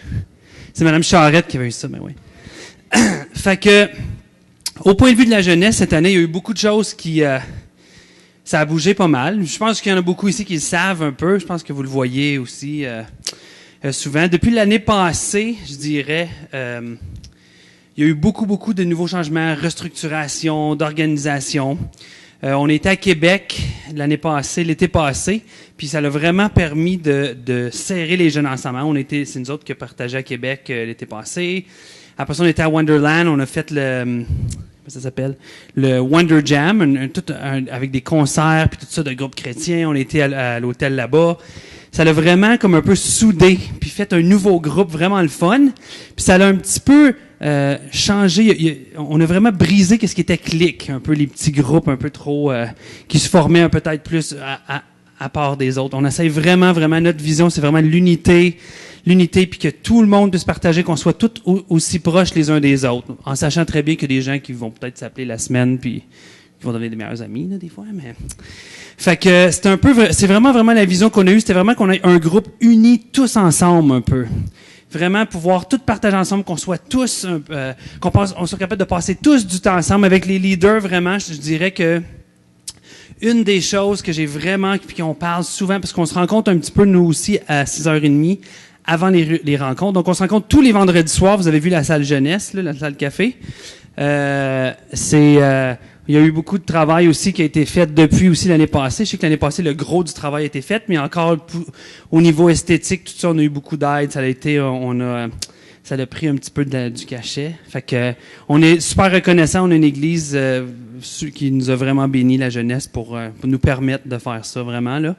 C'est Mme Charette qui avait eu ça, mais oui. Fait que, au point de vue de la jeunesse, cette année, il y a eu beaucoup de choses qui... ça a bougé pas mal. Je pense qu'il y en a beaucoup ici qui le savent un peu. Je pense que vous le voyez aussi souvent. Depuis l'année passée, je dirais... il y a eu beaucoup de nouveaux changements, restructuration, d'organisation. On était à Québec l'été passé, puis ça l'a vraiment permis de serrer les jeunes ensemble. C'est nous autres qui partageons à Québec l'été passé. Après ça, on était à Wonderland, on a fait comment ça s'appelle? Le Wonder Jam, avec des concerts, puis tout ça de groupes chrétiens. On était à l'hôtel là-bas. Ça l'a vraiment comme un peu soudé, puis fait un nouveau groupe vraiment le fun. Puis ça l'a un petit peu changé. On a vraiment brisé qu'est-ce qui était clique, un peu les petits groupes un peu trop qui se formaient peut-être plus à part des autres. On essaye vraiment notre vision, c'est vraiment l'unité, puis que tout le monde puisse partager, qu'on soit tous aussi proches les uns des autres, en sachant très bien qu'il y a des gens qui vont peut-être s'appeler la semaine, puis qui vont devenir des meilleurs amis là, des fois, mais... Fait que c'est vraiment la vision qu'on a eue, c'était vraiment qu'on ait un groupe uni tous ensemble un peu. Vraiment pouvoir tout partager ensemble, qu'on soit tous, on soit capable de passer tous du temps ensemble avec les leaders. Vraiment, je dirais que une des choses que j'ai vraiment, puis qu'on parle souvent, parce qu'on se rencontre un petit peu nous aussi à 6h30 avant les rencontres. Donc on se rencontre tous les vendredis soirs. Vous avez vu la salle jeunesse, là, la salle café. Il y a eu beaucoup de travail aussi qui a été fait depuis aussi l'année passée. Je sais que l'année passée, le gros du travail a été fait, mais encore au niveau esthétique, tout ça, on a eu beaucoup d'aide. Ça a pris un petit peu du cachet. Fait que on est super reconnaissant. On a une église qui nous a vraiment béni, la jeunesse, pour nous permettre de faire ça vraiment là.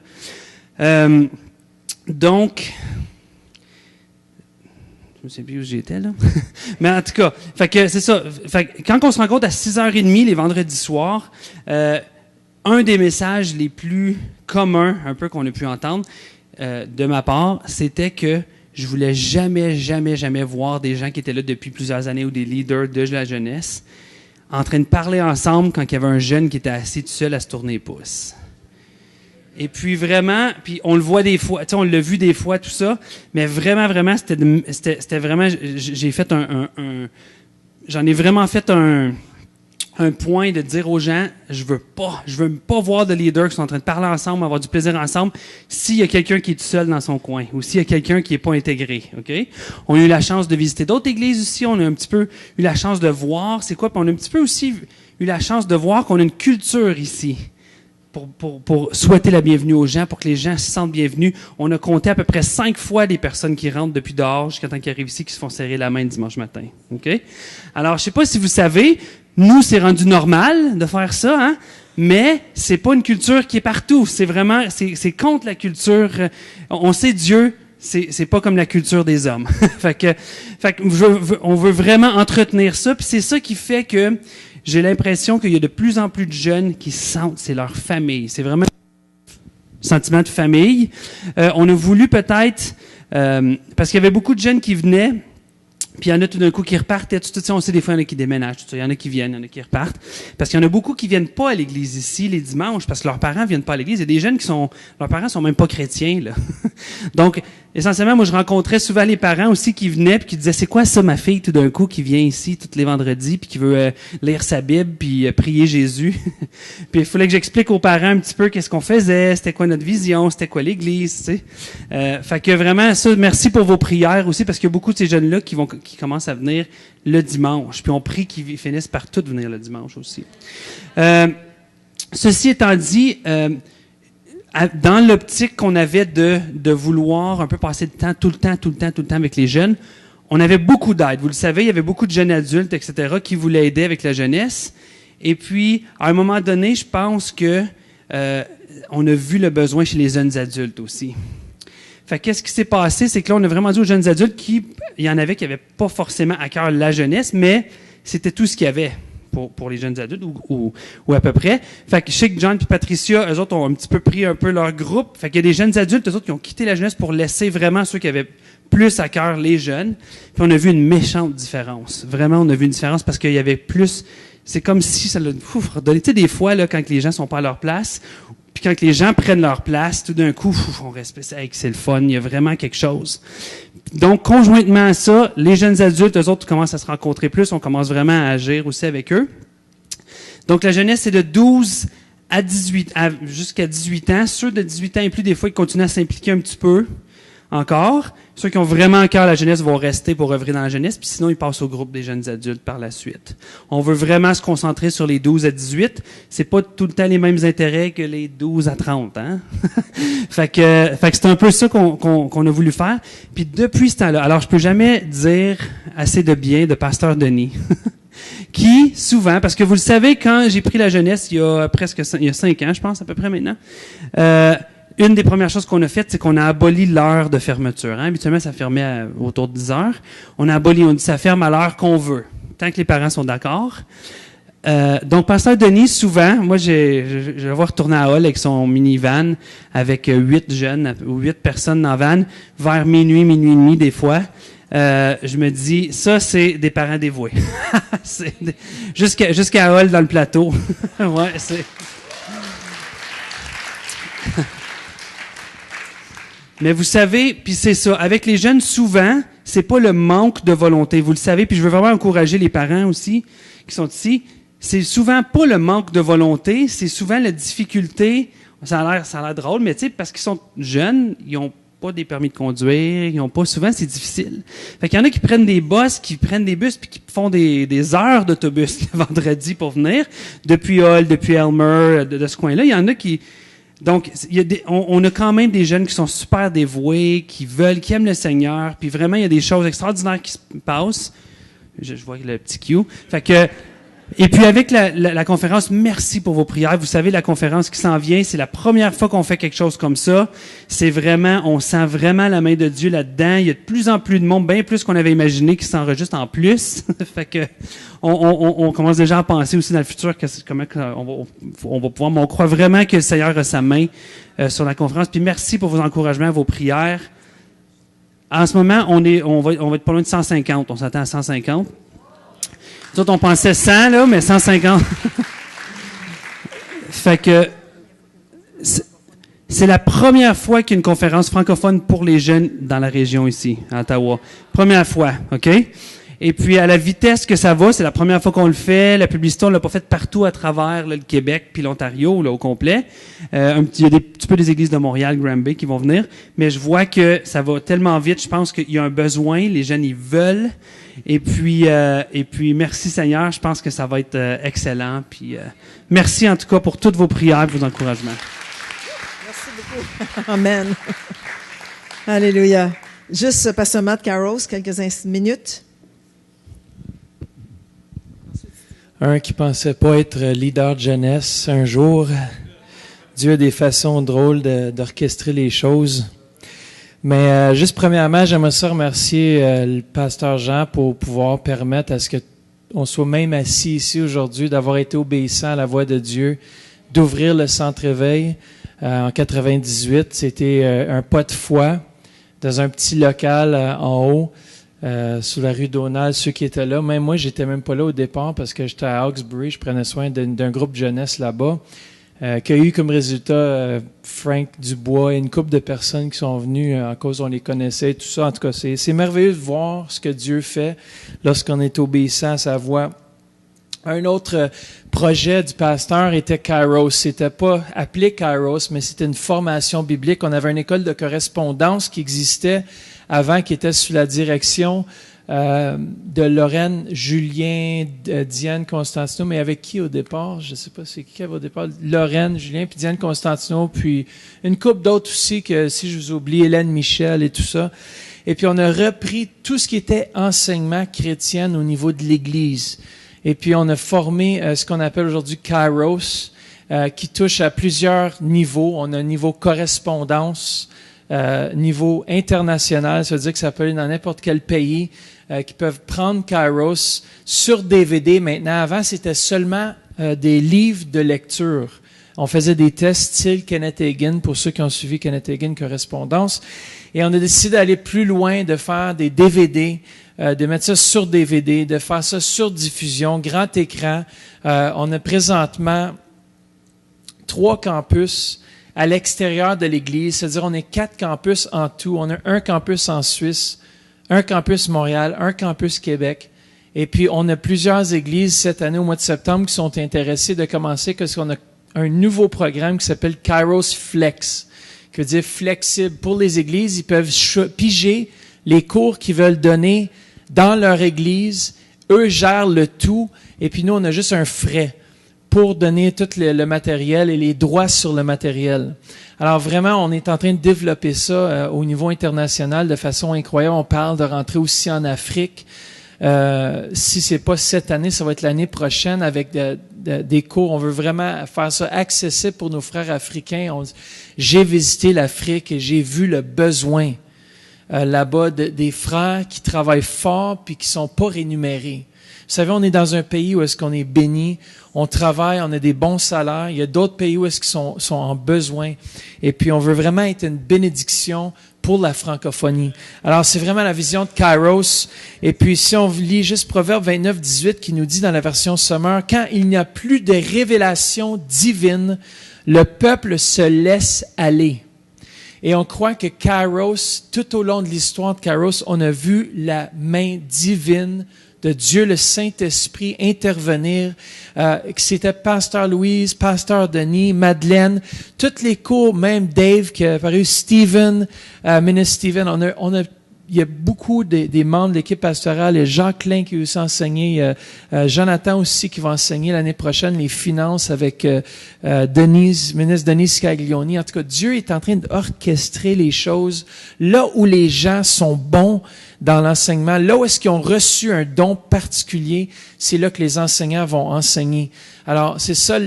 Donc, je ne sais plus où j'étais, là. Mais en tout cas, fait que c'est ça. Fait que quand on se rencontre à 6h30 les vendredis soirs, un des messages les plus communs, un peu qu'on a pu entendre, de ma part, c'était que je voulais jamais voir des gens qui étaient là depuis plusieurs années ou des leaders de la jeunesse en train de parler ensemble quand il y avait un jeune qui était assis tout seul à se tourner les pouces. Et puis vraiment, puis on le voit des fois, tu sais, on l'a vu des fois, tout ça, mais vraiment, c'était vraiment, j'ai fait j'en ai vraiment fait un point de dire aux gens, je veux pas voir de leaders qui sont en train de parler ensemble, avoir du plaisir ensemble, s'il y a quelqu'un qui est tout seul dans son coin, ou s'il y a quelqu'un qui est pas intégré, ok? On a eu la chance de visiter d'autres églises aussi, on a un petit peu eu la chance de voir, c'est quoi, puis on a un petit peu aussi eu la chance de voir qu'on a une culture ici. Pour souhaiter la bienvenue aux gens, pour que les gens se sentent bienvenus. On a compté à peu près 5 fois les personnes qui rentrent depuis dehors jusqu'à temps qu'ils arrivent ici, qui se font serrer la main dimanche matin. OK? Alors, je sais pas si vous savez, nous, c'est rendu normal de faire ça, hein? Mais c'est pas une culture qui est partout. C'est vraiment, c'est contre la culture. On sait Dieu, c'est pas comme la culture des hommes. fait que on veut vraiment entretenir ça, puis c'est ça qui fait que j'ai l'impression qu'il y a de plus en plus de jeunes qui sentent, c'est leur famille. C'est vraiment un sentiment de famille. On a voulu peut-être, parce qu'il y avait beaucoup de jeunes qui venaient, puis il y en a tout d'un coup qui repartaient. Tout ça, on sait des fois, il y en a qui déménagent. Tout ça. Il y en a qui viennent, il y en a qui repartent. Parce qu'il y en a beaucoup qui viennent pas à l'église ici les dimanches parce que leurs parents viennent pas à l'église. Il y a des jeunes leurs parents sont même pas chrétiens, là. Donc, essentiellement, moi, je rencontrais souvent les parents aussi qui venaient puis qui disaient, c'est quoi ça, ma fille, tout d'un coup, qui vient ici tous les vendredis puis qui veut lire sa Bible puis prier Jésus. Puis il fallait que j'explique aux parents un petit peu qu'est-ce qu'on faisait, c'était quoi notre vision, c'était quoi l'église, tu sais. Fait que vraiment, ça, merci pour vos prières aussi parce qu'il y a beaucoup de ces jeunes-là qui commencent à venir le dimanche. Puis on prie qu'ils finissent par tous venir le dimanche aussi. Ceci étant dit, dans l'optique qu'on avait de vouloir un peu passer de temps, tout le temps avec les jeunes, on avait beaucoup d'aide. Vous le savez, il y avait beaucoup de jeunes adultes, etc., qui voulaient aider avec la jeunesse. Et puis, à un moment donné, je pense que on a vu le besoin chez les jeunes adultes aussi. Fait qu'est-ce qui s'est passé, c'est que là, on a vraiment dit aux jeunes adultes il y en avait qui n'avaient pas forcément à cœur la jeunesse, mais c'était tout ce qu'il y avait. pour les jeunes adultes ou à peu près. Fait que je sais que John et Patricia, eux autres ont un petit peu pris un peu leur groupe. Fait qu'il y a des jeunes adultes, eux autres, qui ont quitté la jeunesse pour laisser vraiment ceux qui avaient plus à cœur les jeunes. Puis on a vu une méchante différence. Vraiment, on a vu une différence parce qu'il y avait plus... C'est comme si ça l'a redonné. Tu sais, des fois, là, quand les gens sont pas à leur place, puis quand les gens prennent leur place, tout d'un coup, on respecte ça, c'est le fun, il y a vraiment quelque chose. Donc, conjointement à ça, les jeunes adultes, eux autres, commencent à se rencontrer plus, on commence vraiment à agir aussi avec eux. Donc, la jeunesse, c'est de 12 à 18, jusqu'à 18 ans. Ceux de 18 ans et plus, des fois, ils continuent à s'impliquer un petit peu encore. Ceux qui ont vraiment à cœur la jeunesse vont rester pour œuvrer dans la jeunesse, puis sinon, ils passent au groupe des jeunes adultes par la suite. On veut vraiment se concentrer sur les 12 à 18. C'est pas tout le temps les mêmes intérêts que les 12 à 30, hein? fait que c'est un peu ça qu'on a voulu faire. Puis depuis ce temps-là, alors je peux jamais dire assez de bien de Pasteur Denis. Qui, souvent, parce que vous le savez, quand j'ai pris la jeunesse, il y a 5 ans, je pense, à peu près maintenant, une des premières choses qu'on a faites, c'est qu'on a aboli l'heure de fermeture. Hein? Habituellement, ça fermait autour de 10 heures. On a aboli, on dit ça ferme à l'heure qu'on veut, tant que les parents sont d'accord. Donc, Pasteur Denis, souvent, moi, je vais voir retourner à Hall avec son minivan, avec 8 jeunes, ou 8 personnes dans la van, vers minuit et demi, des fois. Je me dis, ça, c'est des parents dévoués. Jusqu'à Hall, dans le plateau. Ouais, c'est... Mais vous savez, puis c'est ça, avec les jeunes, souvent, c'est pas le manque de volonté, vous le savez, puis je veux vraiment encourager les parents aussi qui sont ici, c'est souvent pas le manque de volonté, c'est souvent la difficulté, ça a l'air drôle, mais tu sais, parce qu'ils sont jeunes, ils ont pas des permis de conduire, ils ont pas, souvent c'est difficile. Fait qu'il y en a qui prennent des bus, puis qui font des heures d'autobus le vendredi pour venir, depuis Hall, depuis Elmer, de ce coin-là, il y en a qui... Donc, on a quand même des jeunes qui sont super dévoués, qui aiment le Seigneur, puis vraiment, il y a des choses extraordinaires qui se passent. Je vois le petit Q. Fait que, et puis avec la conférence, merci pour vos prières. Vous savez, la conférence qui s'en vient, c'est la première fois qu'on fait quelque chose comme ça. C'est vraiment, on sent vraiment la main de Dieu là-dedans. Il y a de plus en plus de monde, bien plus qu'on avait imaginé, qui s'enregistre en plus. Fait que, on commence déjà à penser aussi dans le futur comment on va pouvoir, mais on croit vraiment que le Seigneur a sa main sur la conférence. Puis merci pour vos encouragements, vos prières. En ce moment, on va être pas loin de 150. On s'attend à 150. Nous autres, on pensait 100, là, mais 150. Fait que c'est la première fois qu'il y a une conférence francophone pour les jeunes dans la région ici, à Ottawa. Première fois, OK? Et puis, à la vitesse que ça va, c'est la première fois qu'on le fait. La publicité, on l'a pas faite partout à travers là, le Québec puis l'Ontario là, au complet. Il y a un petit peu des églises de Montréal, Granby qui vont venir. Mais je vois que ça va tellement vite. Je pense qu'il y a un besoin. Les jeunes, ils veulent. Et puis, merci Seigneur. Je pense que ça va être excellent. Puis, merci en tout cas pour toutes vos prières et vos encouragements. Merci beaucoup. Amen. Alléluia. Juste, Pasteur Matt Carros, quelques minutes. Un qui pensait pas être leader de jeunesse un jour. Dieu a des façons drôles d'orchestrer les choses. Mais juste premièrement, j'aimerais ça remercier le pasteur Jean pour pouvoir permettre à ce que on soit même assis ici aujourd'hui, d'avoir été obéissant à la voix de Dieu, d'ouvrir le centre éveil en 98. C'était un pas de foi dans un petit local en haut. Sur la rue Donald, ceux qui étaient là. Même moi, j'étais même pas là au départ parce que j'étais à Hawkesbury, je prenais soin d'un groupe de jeunesse là-bas, qui a eu comme résultat Frank Dubois et une couple de personnes qui sont venues en cause on les connaissait et tout ça. En tout cas, c'est merveilleux de voir ce que Dieu fait lorsqu'on est obéissant à sa voix. Un autre projet du pasteur était Kairos. C'était pas appelé Kairos, mais c'était une formation biblique. On avait une école de correspondance qui existait avant, qui était sous la direction de Lorraine, Julien, Diane Constantino, mais avec qui au départ? Je sais pas c'est qui avait au départ. Lorraine, Julien, puis Diane Constantino, puis une couple d'autres aussi, que si je vous oublie, Hélène Michel et tout ça. Et puis on a repris tout ce qui était enseignement chrétien au niveau de l'Église. Et puis on a formé ce qu'on appelle aujourd'hui Kairos, qui touche à plusieurs niveaux. On a un niveau correspondance, niveau international, ça veut dire que ça peut aller dans n'importe quel pays. qui peuvent prendre Kairos sur DVD maintenant. Avant, c'était seulement des livres de lecture. On faisait des tests style Kenneth Hagin, pour ceux qui ont suivi Kenneth Hagin Correspondance. Et on a décidé d'aller plus loin, de faire des DVD, de mettre ça sur DVD, de faire ça sur diffusion, grand écran. On a présentement 3 campus à l'extérieur de l'Église. C'est-à-dire, on est 4 campus en tout. On a un campus en Suisse, un campus Montréal, un campus Québec. Et puis, on a plusieurs églises cette année, au mois de septembre, qui sont intéressées de commencer, parce qu'on a un nouveau programme qui s'appelle Kairos Flex, qui veut dire flexible. Pour les églises, ils peuvent piger les cours qu'ils veulent donner dans leur église. Eux gèrent le tout. Et puis nous, on a juste un frais pour donner tout le matériel et les droits sur le matériel. Alors vraiment, on est en train de développer ça au niveau international de façon incroyable. On parle de rentrer aussi en Afrique. Si c'est pas cette année, ça va être l'année prochaine avec des cours. On veut vraiment faire ça accessible pour nos frères africains. J'ai visité l'Afrique et j'ai vu le besoin là-bas des frères qui travaillent fort puis qui sont pas rémunérés. Vous savez, on est dans un pays où est-ce qu'on est béni, on travaille, on a des bons salaires. Il y a d'autres pays où est-ce qu'ils sont en besoin. Et puis, on veut vraiment être une bénédiction pour la francophonie. Alors, c'est vraiment la vision de Kairos. Et puis, si on lit juste Proverbe 29, 18, qui nous dit dans la version Summer, « Quand il n'y a plus de révélation divine, le peuple se laisse aller. » Et on croit que Kairos, tout au long de l'histoire de Kairos, on a vu la main divine de Dieu, le Saint-Esprit, intervenir. C'était Pasteur Louise, Pasteur Denis, Madeleine, toutes les cours, même Dave qui a apparu, Stephen, Ministre Stephen, il y a beaucoup des membres de l'équipe pastorale, et Jacques Klein qui va aussi enseigner, Jonathan aussi qui va enseigner l'année prochaine les finances avec ministre Denise Caglioni. En tout cas, Dieu est en train d'orchestrer les choses là où les gens sont bons dans l'enseignement, là où est-ce qu'ils ont reçu un don particulier, c'est là que les enseignants vont enseigner. Alors, c'est ça,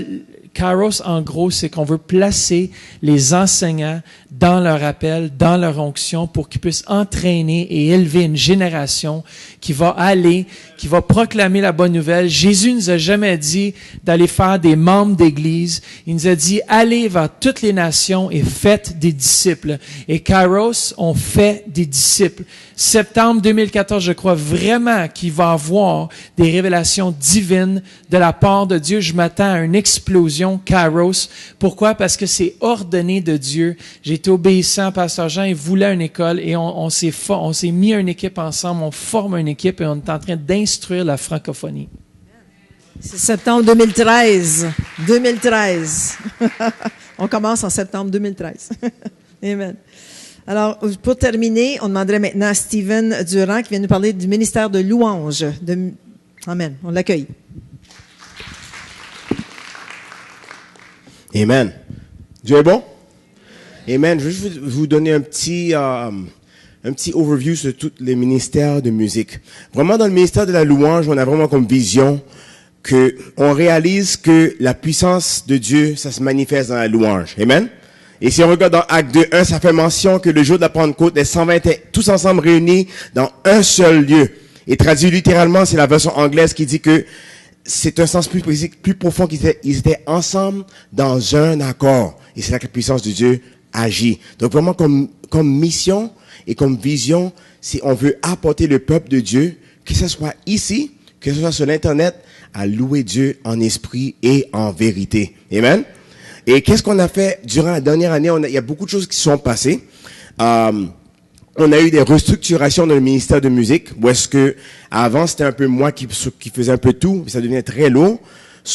Kairos, en gros, c'est qu'on veut placer les enseignants dans leur appel, dans leur onction, pour qu'ils puissent entraîner et élever une génération qui va aller, qui va proclamer la bonne nouvelle. Jésus nous a jamais dit d'aller faire des membres d'église. Il nous a dit, allez vers toutes les nations et faites des disciples. Et Kairos, on fait des disciples. Septembre 2014, je crois vraiment qu'il va y avoir des révélations divines de la part de Dieu. Je m'attends à une explosion Kairos. Pourquoi? Parce que c'est ordonné de Dieu. J'ai été obéissant, Pasteur Jean, il voulait une école et on s'est mis une équipe ensemble, on forme une équipe et on est en train d'instruire la francophonie. C'est septembre 2013. 2013. On commence en septembre 2013. Amen. Alors, pour terminer, on demanderait maintenant à Stephen Durand qui vient nous parler du ministère de louange. Amen. On l'accueille. Amen. Dieu est bon? Amen. Je vais juste vous donner un petit overview sur tous les ministères de musique. Vraiment, dans le ministère de la louange, on a vraiment comme vision que on réalise que la puissance de Dieu, ça se manifeste dans la louange. Amen. Et si on regarde dans Acte 2:1, ça fait mention que le jour de la Pentecôte, les 120 étaient tous ensemble réunis dans un seul lieu. Et traduit littéralement, c'est la version anglaise qui dit que c'est un sens plus profond qu'ils étaient ensemble dans un accord. Et c'est là que la puissance de Dieu agit. Donc vraiment comme mission et comme vision, si on veut apporter le peuple de Dieu, que ce soit ici, que ce soit sur l'Internet, à louer Dieu en esprit et en vérité. Amen. Et qu'est-ce qu'on a fait durant la dernière année? Il y a beaucoup de choses qui sont passées. On a eu des restructurations dans le ministère de musique, où est-ce que avant c'était un peu moi qui faisais un peu tout, mais ça devenait très lourd.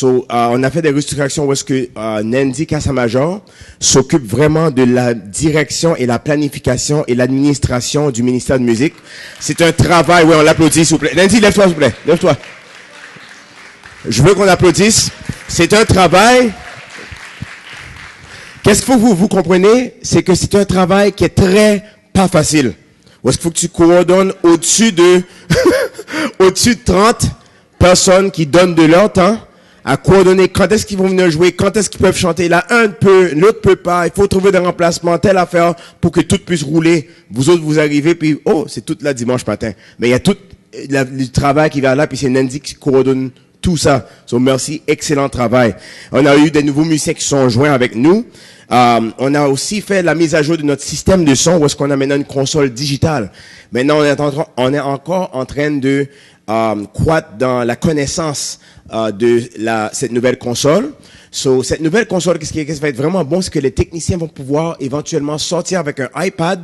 On a fait des restructurations où est-ce que Nandy Cassamajor s'occupe vraiment de la direction et la planification et l'administration du ministère de musique. C'est un travail, oui, on l'applaudit s'il vous plaît. Nandy, lève-toi s'il vous plaît, lève-toi. Je veux qu'on applaudisse. C'est un travail. Qu'est-ce qu'il faut que vous compreniez? C'est que c'est un travail qui est très pas facile. Où est-ce qu'il faut que tu coordonnes au-dessus de 30 personnes qui donnent de leur temps à coordonner quand est-ce qu'ils vont venir jouer, quand est-ce qu'ils peuvent chanter. Là, un peut, l'autre peut pas. Il faut trouver des remplacements, telle affaire pour que tout puisse rouler. Vous autres, vous arrivez, puis c'est tout là dimanche matin. Mais il y a tout du travail qui va là, puis c'est Nancy qui coordonne tout ça. So, merci, excellent travail. On a eu des nouveaux musiciens qui sont joints avec nous. On a aussi fait la mise à jour de notre système de son, où est-ce qu'on a maintenant une console digitale. Maintenant, on est encore en train de croître dans la connaissance de cette nouvelle console. So, cette nouvelle console, qu'est-ce qui va être vraiment bon, c'est que les techniciens vont pouvoir éventuellement sortir avec un iPad,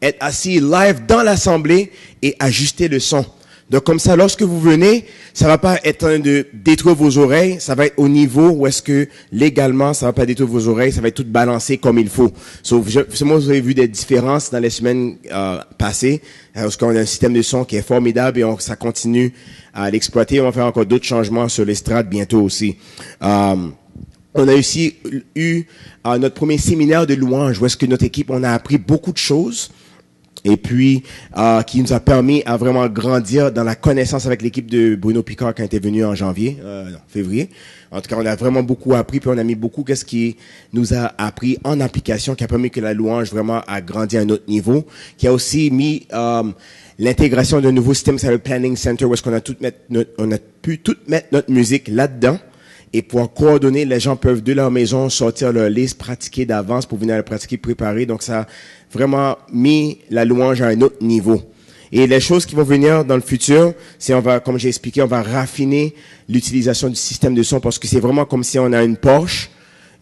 être assis live dans l'assemblée et ajuster le son. Donc, comme ça, lorsque vous venez, ça va pas être en train de détruire vos oreilles, ça va être au niveau où est-ce que, légalement, ça va pas détruire vos oreilles, ça va être tout balancé comme il faut. So, moi, vous avez vu des différences dans les semaines passées, parce qu'on a un système de son qui est formidable et ça continue à l'exploiter. On va faire encore d'autres changements sur l'estrade bientôt aussi. On a aussi eu notre premier séminaire de louange, où est-ce que notre équipe, on a appris beaucoup de choses. Et puis, qui nous a permis à vraiment grandir dans la connaissance avec l'équipe de Bruno Picard qui était venu en février. En tout cas, on a vraiment beaucoup appris, puis on a mis beaucoup qu'est-ce qui nous a appris en application, qui a permis que la louange vraiment a grandi à un autre niveau, qui a aussi mis l'intégration d'un nouveau système, c'est le Planning Center, où est-ce qu'on a pu tout mettre notre musique là-dedans. Et pouvoir coordonner, les gens peuvent de leur maison sortir leur liste, pratiquer d'avance pour venir la pratiquer préparée. Donc, ça a vraiment mis la louange à un autre niveau. Et les choses qui vont venir dans le futur, c'est comme j'ai expliqué, on va raffiner l'utilisation du système de son parce que c'est vraiment comme si on a une Porsche.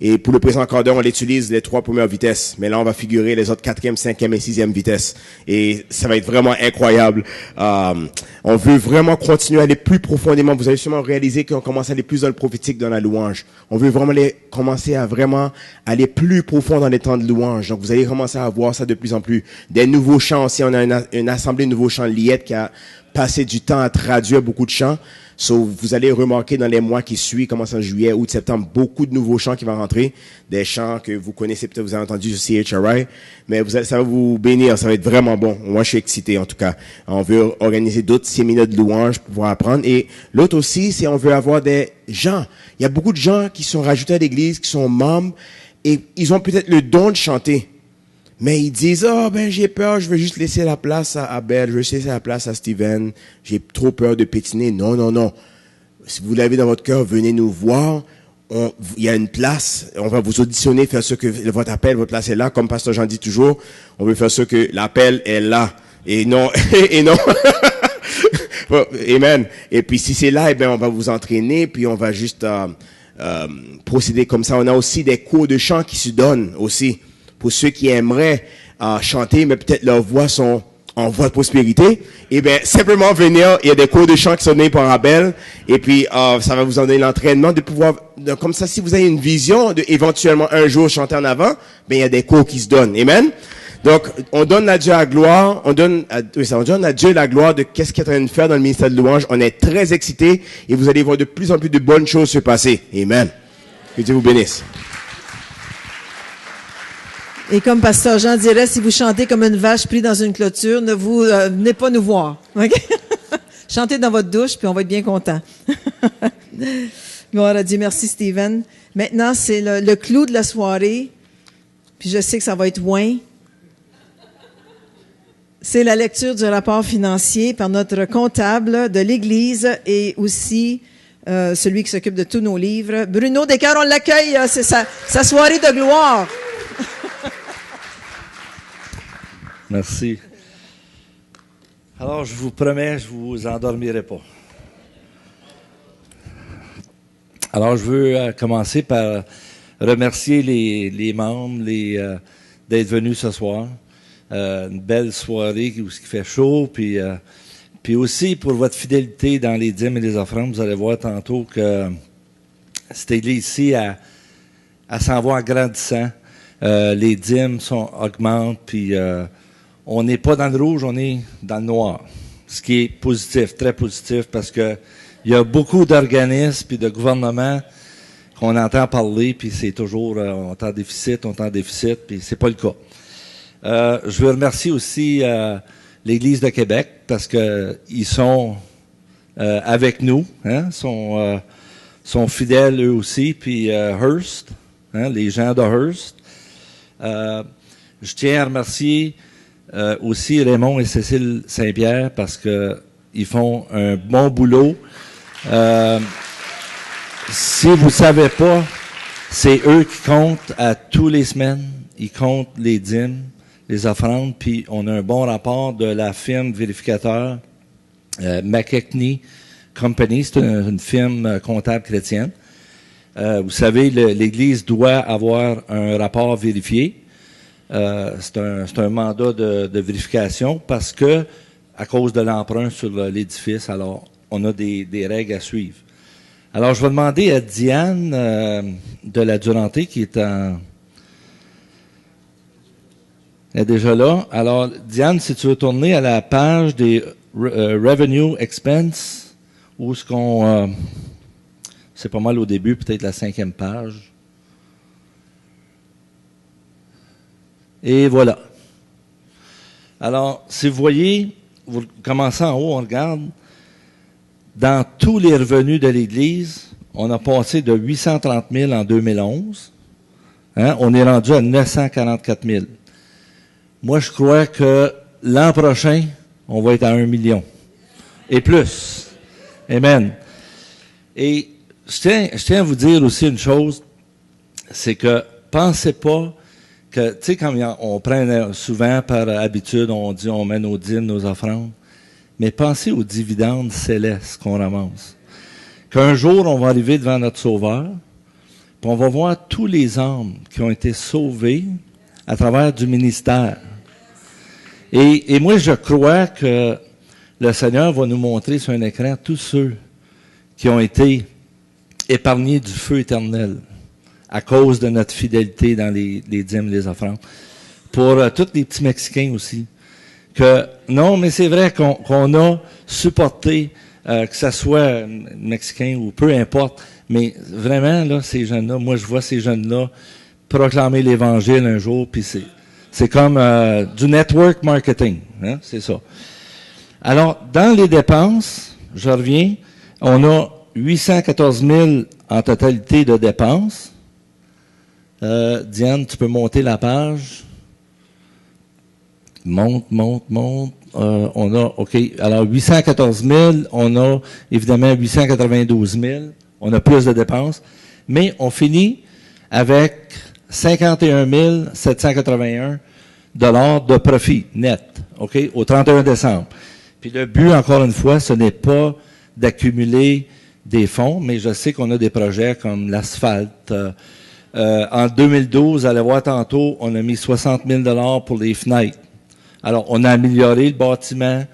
Et pour le présent encodeur, on utilise les 3 premières vitesses. Mais là, on va figurer les autres 4e, 5e et 6e vitesses. Et ça va être vraiment incroyable. On veut vraiment continuer à aller plus profondément. Vous avez sûrement réalisé qu'on commence à aller plus dans le prophétique, dans la louange. On veut vraiment commencer à vraiment aller plus profond dans les temps de louange. Donc, vous allez commencer à voir ça de plus en plus. Des nouveaux chants aussi. On a une assemblée de nouveaux chants Liette qui a passé du temps à traduire beaucoup de chants. So, vous allez remarquer dans les mois qui suivent, commençant en juillet, août, septembre, beaucoup de nouveaux chants qui vont rentrer. Des chants que vous connaissez, peut-être vous avez entendu sur CHRI. Mais ça va vous bénir, ça va être vraiment bon. Moi, je suis excité, en tout cas. On veut organiser d'autres séminaires de louanges pour pouvoir apprendre. Et l'autre aussi, c'est on veut avoir des gens. Il y a beaucoup de gens qui sont rajoutés à l'église, qui sont membres, et ils ont peut-être le don de chanter. Mais ils disent, j'ai peur, je veux juste laisser la place à Abel, je veux laisser la place à Steven, j'ai trop peur de pétiner. Non. Si vous l'avez dans votre cœur, venez nous voir. Il y a une place, on va vous auditionner, faire ce que votre appel, votre place est là. Comme Pasteur Jean dit toujours, on veut faire ce que l'appel est là. Et non, et non. Amen. Et puis si c'est là, on va vous entraîner, puis on va juste procéder comme ça. On a aussi des cours de chant qui se donnent aussi. Pour ceux qui aimeraient chanter, mais peut-être leurs voix sont en voie de prospérité, simplement venir, il y a des cours de chant qui sont donnés par Abel, et puis ça va vous en donner l'entraînement de pouvoir, comme ça, si vous avez une vision de éventuellement un jour chanter en avant, il y a des cours qui se donnent. Amen. Donc, on donne à Dieu la gloire, on donne à Dieu la gloire de qu'est-ce qu'il est en train de faire dans le ministère de louange. On est très excités, et vous allez voir de plus en plus de bonnes choses se passer. Amen. Que Dieu vous bénisse. Et comme Pasteur Jean dirait, si vous chantez comme une vache prise dans une clôture, ne vous venez pas nous voir. Okay? Chantez dans votre douche, puis on va être bien content. Gloire à Dieu. Merci, Steven. Maintenant, c'est le clou de la soirée. Puis je sais que ça va être loin. C'est la lecture du rapport financier par notre comptable de l'Église et aussi celui qui s'occupe de tous nos livres. Bruno Descartes, on l'accueille. C'est sa soirée de gloire. Merci. Alors, je vous promets, je ne vous endormirai pas. Alors, je veux commencer par remercier les membres d'être venus ce soir. Une belle soirée où il fait chaud, puis aussi pour votre fidélité dans les dîmes et les offrandes. Vous allez voir tantôt que cette église ici, elle s'en va en grandissant. Les dîmes augmentent, puis on n'est pas dans le rouge, on est dans le noir. Ce qui est positif, très positif, parce que il y a beaucoup d'organismes puis de gouvernements qu'on entend parler, puis c'est toujours on est en déficit, puis c'est pas le cas. Je veux remercier aussi l'Église de Québec, parce que ils sont avec nous, sont fidèles eux aussi, puis Hearst, les gens de Hearst. Je tiens à remercier aussi Raymond et Cécile Saint-Pierre parce que Ils font un bon boulot. Si vous savez pas, c'est eux qui comptent à tous les semaines. Ils comptent les dîmes, les offrandes, puis on a un bon rapport de la firme vérificateur McKechnie Company. C'est une firme comptable chrétienne. Vous savez, l'Église doit avoir un rapport vérifié. C'est un mandat de vérification parce que, à cause de l'emprunt sur l'édifice, alors on a des règles à suivre. Alors, je vais demander à Diane de la Duranté qui est est déjà là. Alors, Diane, si tu veux tourner à la page des Revenue Expense, où ce qu'on... c'est pas mal au début, peut-être la 5e page. Et voilà. Alors, si vous voyez, vous commencez en haut, on regarde, dans tous les revenus de l'Église, on a passé de 830 000 en 2011. Hein, on est rendu à 944 000. Moi, je crois que l'an prochain, on va être à 1 million. Et plus. Amen. Et je tiens à vous dire aussi une chose, c'est que pensez pas que, tu sais, quand on prend souvent par habitude, on dit on met nos dîmes, nos offrandes, mais pensez aux dividendes célestes qu'on ramasse. Qu'un jour, on va arriver devant notre Sauveur, puis on va voir tous les âmes qui ont été sauvées à travers du ministère. Et moi, je crois que le Seigneur va nous montrer sur un écran tous ceux qui ont été épargnés du feu éternel à cause de notre fidélité dans les dîmes et les offrandes. Pour tous les petits Mexicains aussi. Non, mais c'est vrai qu'on a supporté, que ce soit Mexicain ou peu importe, mais vraiment, là, ces jeunes-là, moi, je vois ces jeunes-là proclamer l'Évangile un jour, puis c'est comme du network marketing, hein, c'est ça. Alors, dans les dépenses, je reviens, on a 814 000 en totalité de dépenses. Diane, tu peux monter la page. Monte. On a, OK, alors 814 000, on a évidemment 892 000, on a plus de dépenses, mais on finit avec 51 781 $ de profit net, OK, au 31 décembre. Puis le but, encore une fois, ce n'est pas d'accumuler des fonds, mais je sais qu'on a des projets comme l'asphalte. En 2012, allez voir tantôt, on a mis 60 000 $ pour les fenêtres. Alors, on a amélioré le bâtiment.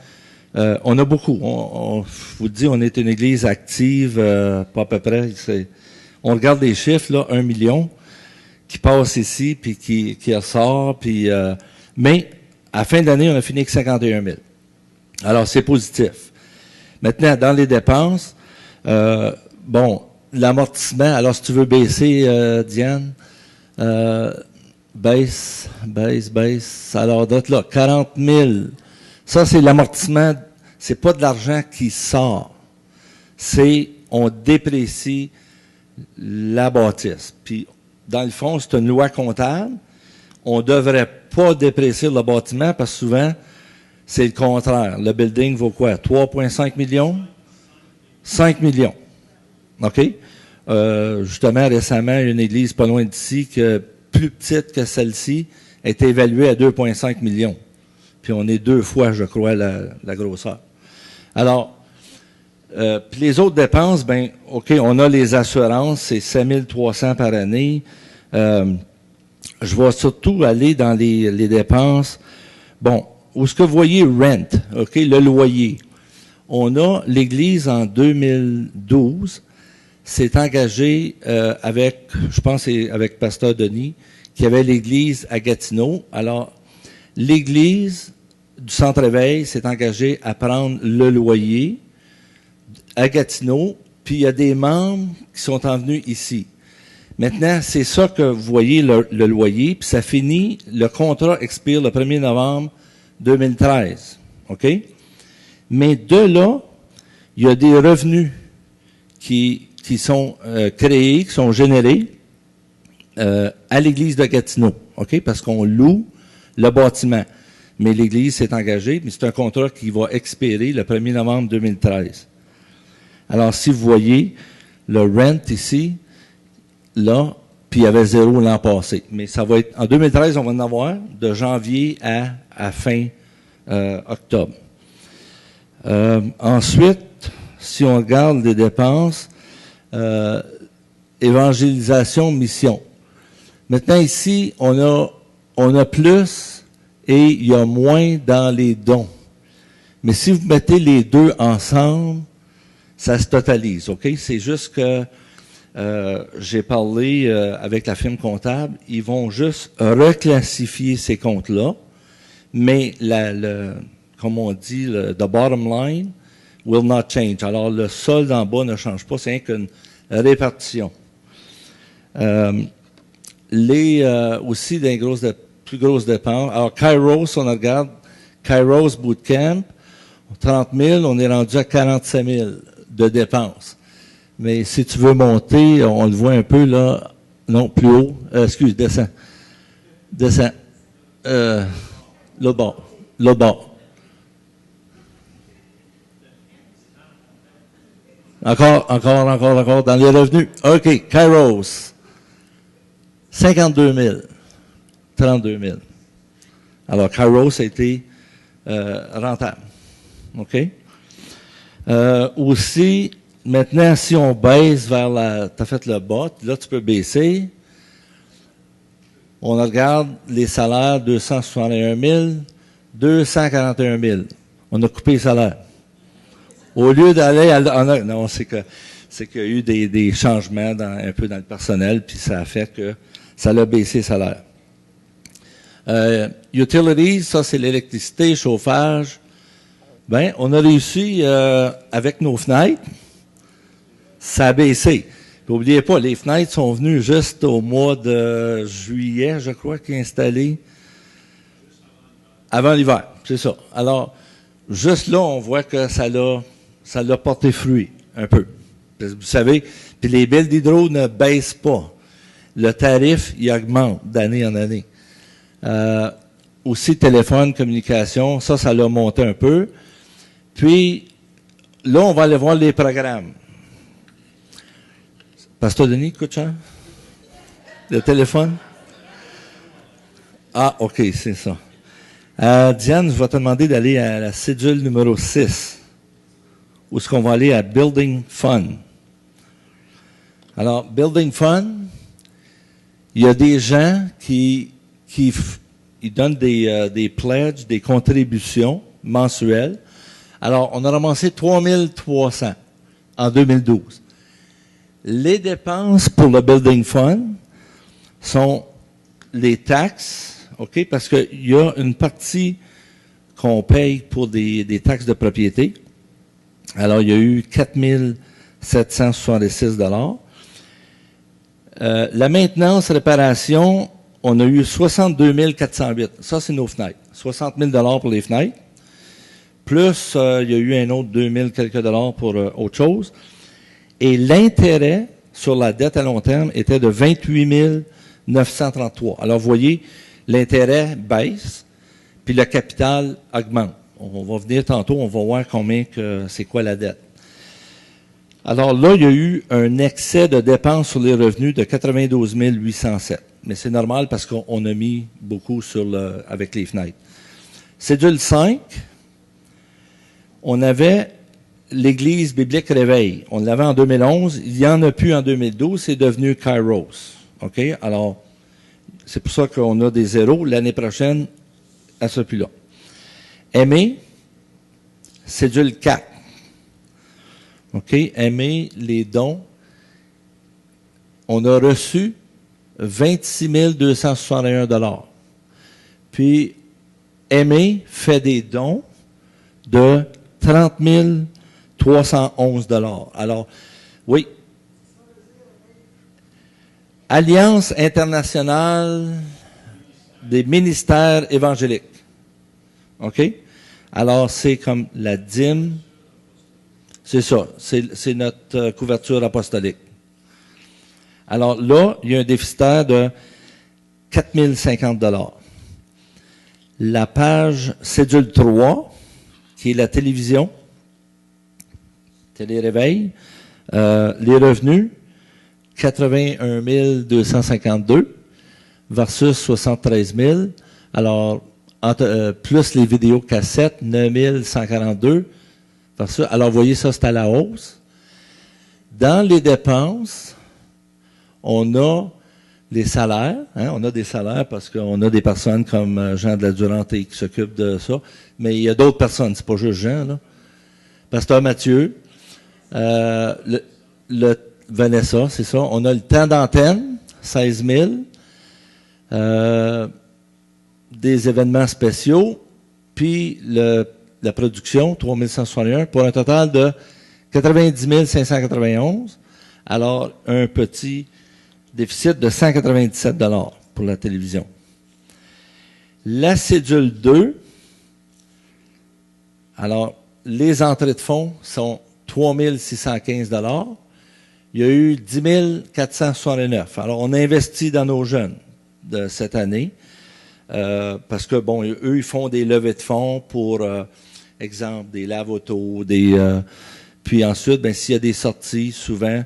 On a beaucoup. Je vous le dis, on est une église active, pas à peu près. On regarde les chiffres, là, 1 million qui passe ici, puis qui ressort. Puis, mais, à la fin de l'année, on a fini avec 51 000. Alors, c'est positif. Maintenant, dans les dépenses, l'amortissement, alors si tu veux baisser, Diane, baisse. Alors, d'autres là, 40 000. Ça, c'est l'amortissement. C'est pas de l'argent qui sort. On déprécie la bâtisse. Puis, dans le fond, c'est une loi comptable. On devrait pas déprécier le bâtiment parce que souvent, c'est le contraire. Le building vaut quoi? 3,5 millions? 5 millions. OK? Justement, récemment, une église pas loin d'ici, plus petite que celle-ci, est évaluée à 2,5 millions. Puis on est 2 fois, je crois, la grosseur. Alors, puis les autres dépenses, OK, on a les assurances, c'est 7 300 par année. Je vais surtout aller dans les dépenses. Bon, où est-ce que vous voyez rent, OK, le loyer? On a l'Église en 2012 s'est engagée avec, je pense c'est avec Pasteur Denis, qui avait l'Église à Gatineau. Alors, l'Église du Centre-Éveil s'est engagée à prendre le loyer à Gatineau, puis il y a des membres qui sont venus ici. Maintenant, c'est ça que vous voyez, le loyer, puis ça finit, le contrat expire le 1er novembre 2013. OK? Mais de là, il y a des revenus qui sont créés, qui sont générés à l'Église de Gatineau. OK? Parce qu'on loue le bâtiment. mais l'Église s'est engagée, mais c'est un contrat qui va expirer le 1er novembre 2013. Alors, si vous voyez le rent ici, là, puis il y avait 0 l'an passé. Mais ça va être, en 2013, on va en avoir de janvier à fin octobre. Ensuite, si on regarde les dépenses, évangélisation, mission. Maintenant, ici, on a plus et il y a moins dans les dons. Mais si vous mettez les deux ensemble, ça se totalise, OK? C'est juste que j'ai parlé avec la firme comptable, ils vont juste reclassifier ces comptes-là, mais comme on dit, the bottom line will not change. Alors, le solde en bas ne change pas, c'est rien qu'une répartition. Aussi, des plus grosses dépenses. Alors, Kairos, on regarde, Kairos Bootcamp, 30 000, on est rendu à 45 000 de dépenses. Mais si tu veux monter, on le voit un peu là, non, plus haut, descends. Descends. Là bas. Encore, dans les revenus. OK, Kairos. 52 000. 32 000. Alors, Kairos a été rentable. OK? Aussi, maintenant, si on baisse vers tu as fait le bas, là, tu peux baisser. On regarde les salaires, 261 000, 241 000. On a coupé les salaires. Au lieu d'aller non, c'est qu'il y a eu des changements un peu dans le personnel, puis ça a fait que ça a baissé les salaires. Utilities, ça c'est l'électricité, chauffage. Ben, on a réussi avec nos fenêtres, ça a baissé. N'oubliez pas, les fenêtres sont venues juste au mois de juillet, je crois, qui est installé avant l'hiver, c'est ça. Alors, juste là, on voit que ça l'a porté fruit, un peu. Vous savez, puis les billes d'hydro ne baissent pas. Le tarif, il augmente d'année en année. Aussi, téléphone, communication, ça l'a monté un peu. Puis, là, on va aller voir les programmes. Pasteur Denis, écoute ça. Le téléphone? Ah, OK, c'est ça. Diane, je vais te demander d'aller à la cédule numéro 6, où est-ce qu'on va aller à Building Fund. Alors, Building Fund, il y a des gens qui ils donnent des pledges, des contributions mensuelles. Alors, on a ramassé 3 300 en 2012. Les dépenses pour le Building Fund sont les taxes, OK, parce qu'il y a une partie qu'on paye pour des taxes de propriété. Alors, il y a eu 4 766 $. La maintenance, réparation, on a eu 62 408. Ça, c'est nos fenêtres. 60 000 $ pour les fenêtres. Plus, il y a eu un autre 2 000 quelques dollars pour autre chose. Et l'intérêt sur la dette à long terme était de 28 933. Alors, vous voyez, l'intérêt baisse, puis le capital augmente. On va venir tantôt, on va voir c'est quoi la dette. Alors là, il y a eu un excès de dépenses sur les revenus de 92 807. Mais c'est normal parce qu'on a mis beaucoup avec les fenêtres. Cédule 5, on avait l'Église biblique Réveil. On l'avait en 2011. Il n'y en a plus en 2012. C'est devenu Kairos. OK? Alors, c'est pour ça qu'on a des zéros. L'année prochaine, elle ne sera plus là. Aimer, cédule 4. OK? Aimer les dons. On a reçu 26 261 $. Puis, Aimer fait des dons de 30 311 $. Alors, oui. Alliance internationale des ministères évangéliques. OK? Alors, c'est comme la dîme. C'est ça. C'est notre couverture apostolique. Alors là, il y a un déficitaire de 4 050 $. La page cédule 3, qui est la télévision, télé-réveil, les revenus, 81 252 versus 73 000. Alors, plus les vidéos cassettes, 9 142 versus. Alors, vous voyez, ça, c'est à la hausse. Dans les dépenses, on a les salaires. Hein, on a des salaires parce qu'on a des personnes comme Jean de la Duranté qui s'occupent de ça. Mais il y a d'autres personnes, c'est pas juste Jean, là. Pasteur Mathieu, Vanessa, c'est ça. On a le temps d'antenne, 16 000. Des événements spéciaux, puis la production, 3 161, pour un total de 90 591. Alors, un petit déficit de 197 $ pour la télévision. La cédule 2, alors, les entrées de fonds sont 3 615 $. Il y a eu 10 469. Alors, on investit dans nos jeunes de cette année. Parce que, bon, eux, ils font des levées de fonds pour, exemple, des lave-autos, puis ensuite, ben, s'il y a des sorties, souvent,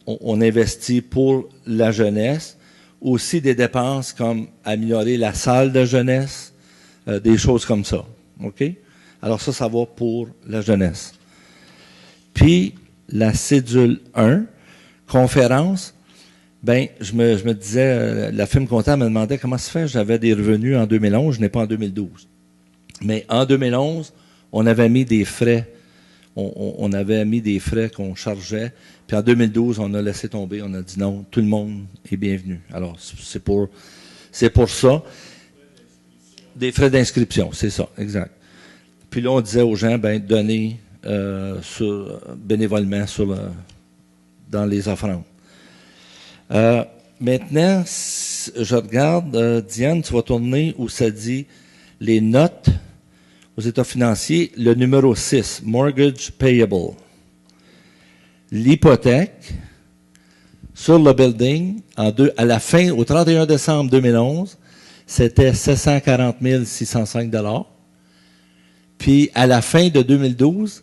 on investit pour la jeunesse. Aussi des dépenses comme améliorer la salle de jeunesse, des choses comme ça. OK? Alors ça va pour la jeunesse. Puis, la cédule 1, conférence. Ben, je me disais, la firme comptable me demandait comment se fait, j'avais des revenus en 2011, je n'ai pas en 2012. Mais en 2011, on avait mis des frais, on avait mis des frais qu'on chargeait, puis en 2012, on a laissé tomber, on a dit non, tout le monde est bienvenu. Alors, c'est pour ça. Des frais d'inscription, c'est ça, exact. Puis là, on disait aux gens, ben, donnez bénévolement dans les offrandes. Maintenant, je regarde, Diane, tu vas tourner où ça dit les notes aux états financiers, le numéro 6, Mortgage Payable. L'hypothèque sur le building, à la fin, au 31 décembre 2011, c'était 740 605 $. Puis, à la fin de 2012,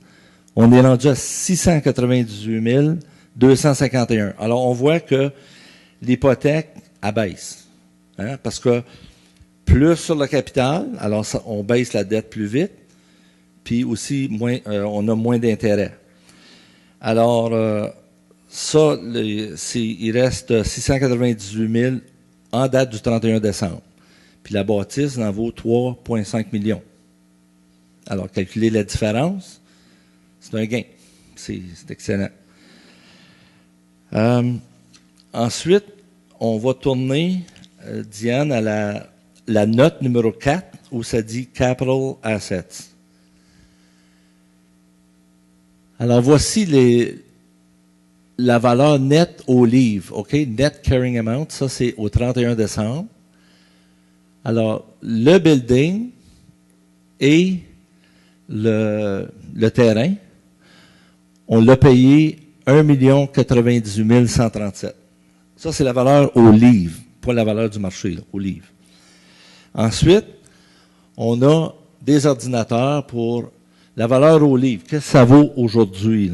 on est rendu à 698 251. Alors, on voit que l'hypothèque abaisse. Hein, parce que plus sur le capital, alors ça, on baisse la dette plus vite, puis aussi on a moins d'intérêt. Alors, il reste 698 000 en date du 31 décembre. Puis la bâtisse en vaut 3,5 millions. Alors, calculer la différence, c'est un gain. C'est excellent. Ensuite, on va tourner, Diane, à la note numéro 4, où ça dit Capital Assets. Alors, voici la valeur nette au livre, OK? Net Carrying Amount, ça, c'est au 31 décembre. Alors, le building et le terrain, on l'a payé 1 98 137. Ça, c'est la valeur au livre, pas la valeur du marché, là, au livre. Ensuite, on a des ordinateurs pour la valeur au livre. Qu'est-ce que ça vaut aujourd'hui?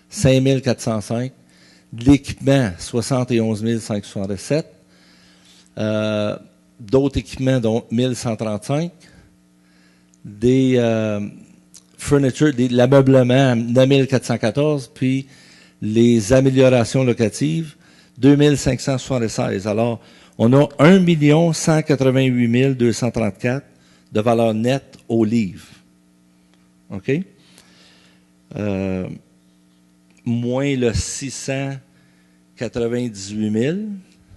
5 405. De l'équipement, 71 567. D'autres équipements, dont 1135. Des furniture, l'ameublement, 9 414. Puis les améliorations locatives, 2576. Alors, on a 1 188 234 de valeur nette au livre. OK? Moins le 698 000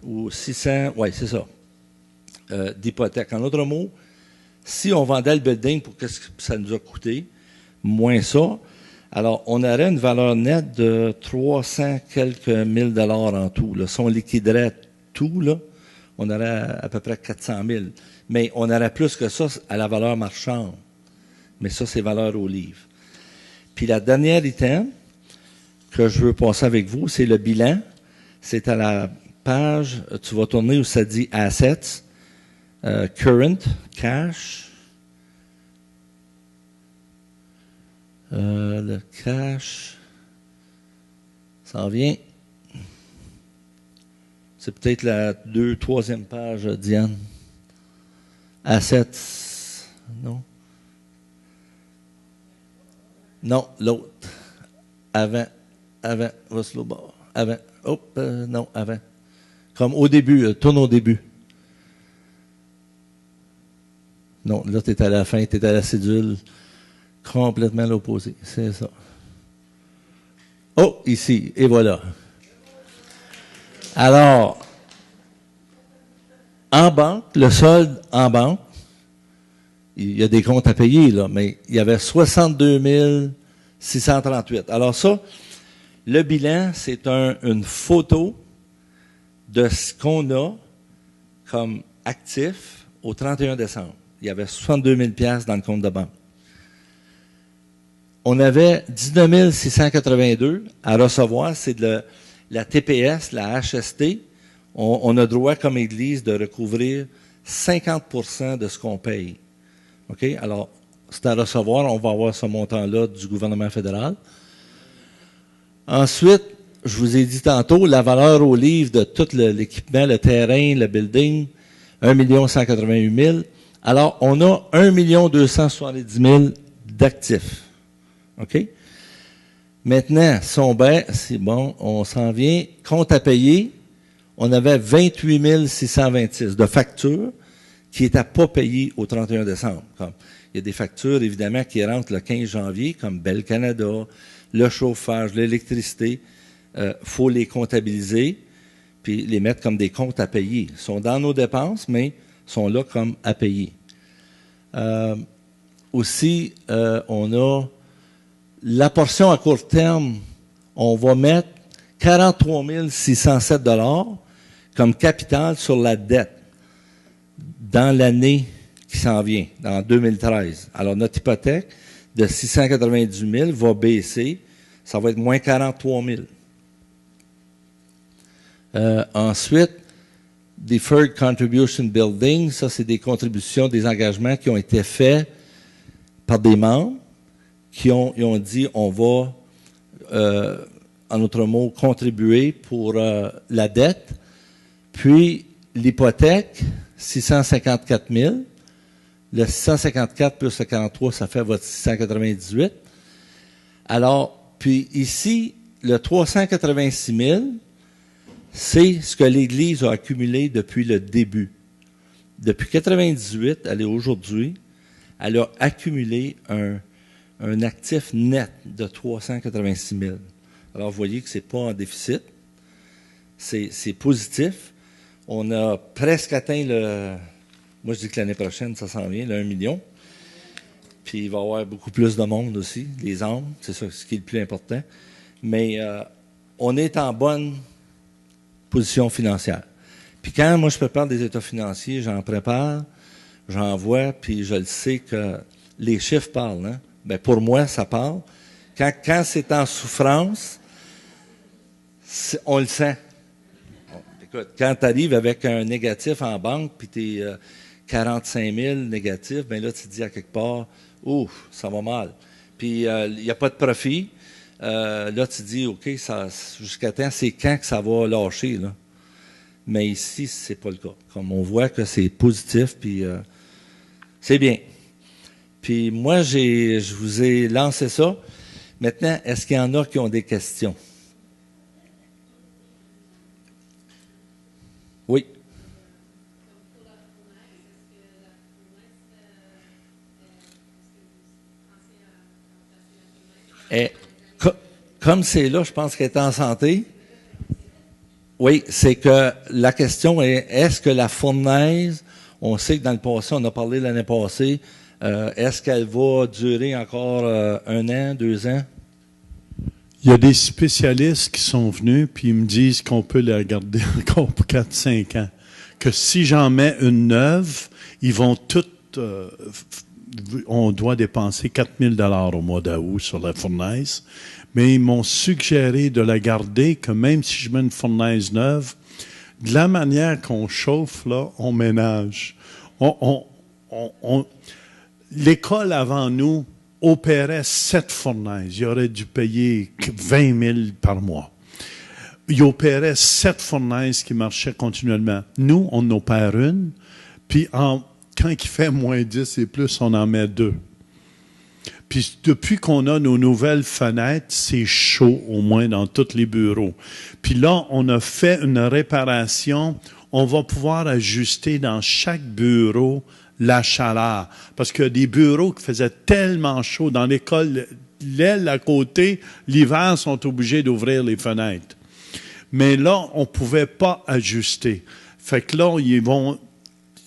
ou 600, oui, c'est ça, d'hypothèque. En d'autres mots, si on vendait le building pour qu'est-ce que ça nous a coûté, moins ça, alors on aurait une valeur nette de 300 quelques mille dollars en tout. Là. Si on liquiderait tout, là, on aurait à peu près 400 000. Mais on aurait plus que ça à la valeur marchande. Mais ça, c'est valeur au livre. Puis la dernière item que je veux passer avec vous, c'est le bilan. C'est à la page, tu vas tourner où ça dit Assets. Current, cash. Le cash s'en vient. C'est peut-être la 3e page, Diane. Assets. Non. Non, l'autre. Avant. Va slow bar. Avant. Hop, non, avant. Comme au début, tourne au début. Non, là, tu es à la fin, tu es à la cédule. Complètement l'opposé. C'est ça. Oh, ici, et voilà. Alors, en banque, le solde en banque, il y a des comptes à payer, là, mais il y avait 62 638. Alors ça, le bilan, c'est une photo de ce qu'on a comme actif au 31 décembre. Il y avait 62 000 $ dans le compte de banque. On avait 19 682 à recevoir, c'est de la TPS, la HST. On a droit comme Église de recouvrir 50% de ce qu'on paye. OK? Alors, c'est à recevoir, on va avoir ce montant-là du gouvernement fédéral. Ensuite, je vous ai dit tantôt, la valeur au livre de tout l'équipement, le terrain, le building, 1 188 000. Alors, on a 1 270 000 d'actifs. OK? Maintenant, c'est bon, on s'en vient. Compte à payer, on avait 28 626 de factures qui n'étaient pas payées au 31 décembre. Il y a des factures, évidemment, qui rentrent le 15 janvier, comme Bell Canada, le chauffage, l'électricité. Faut les comptabiliser, puis les mettre comme des comptes à payer. Ils sont dans nos dépenses, mais sont là comme à payer. Aussi, on a la portion à court terme, on va mettre 43 607 $ comme capital sur la dette dans l'année qui s'en vient, en 2013. Alors, notre hypothèque de 690 000 va baisser. Ça va être moins 43 000. Ensuite, Deferred Contribution Building, ça, c'est des contributions, des engagements qui ont été faits par des membres qui ont dit on va, en d'autres mots, contribuer pour la dette. Puis, l'hypothèque, 654 000. Le 654 plus le 43, ça fait votre 698. Alors, puis ici, le 386 000, c'est ce que l'Église a accumulé depuis le début. Depuis 98, elle est aujourd'hui, elle a accumulé un actif net de 386 000. Alors, vous voyez que ce n'est pas en déficit, c'est positif. On a presque atteint moi je dis que l'année prochaine, ça s'en vient, le 1 million. Puis il va y avoir beaucoup plus de monde aussi, les âmes, c'est ça ce qui est le plus important. Mais on est en bonne position financière. Puis quand moi je prépare des états financiers, j'en prépare, j'en vois, puis je le sais que les chiffres parlent. Hein? Ben pour moi, ça parle. Quand c'est en souffrance, on le sent. Écoute, quand tu arrives avec un négatif en banque, puis tu es 45 000 négatif, bien là, tu te dis à quelque part, ouf, ça va mal. Puis il n'y a pas de profit. Là, tu te dis, OK, jusqu'à temps, c'est quand que ça va lâcher, là. Mais ici, c'est pas le cas. Comme on voit que c'est positif, puis c'est bien. Puis moi, je vous ai lancé ça. Maintenant, est-ce qu'il y en a qui ont des questions? Oui. Et, comme c'est là, je pense qu'elle est en santé. Oui, c'est que la question est, est-ce que la fournaise, on sait que dans le passé, on a parlé l'année passée, est-ce qu'elle va durer encore 1 an, 2 ans? Il y a des spécialistes qui sont venus, puis ils me disent qu'on peut la garder encore pour 4-5 ans. Que si j'en mets une neuve, ils vont toutes... on doit dépenser 4 000 $ au mois d'août sur la fournaise. Mais ils m'ont suggéré de la garder, que même si je mets une fournaise neuve, de la manière qu'on chauffe, là, on ménage. L'école avant nous opérait 7 fournaises. Il aurait dû payer 20 000 par mois. Il opérait 7 fournaises qui marchaient continuellement. Nous, on en opère une, puis quand il fait moins 10 et plus, on en met 2. Puis depuis qu'on a nos nouvelles fenêtres, c'est chaud au moins dans tous les bureaux. Puis là, on a fait une réparation. On va pouvoir ajuster dans chaque bureau la chaleur. Parce qu'il y a des bureaux qui faisaient tellement chaud. Dans l'école, l'aile à côté, l'hiver, sont obligés d'ouvrir les fenêtres. Mais là, on ne pouvait pas ajuster. Fait que là, ils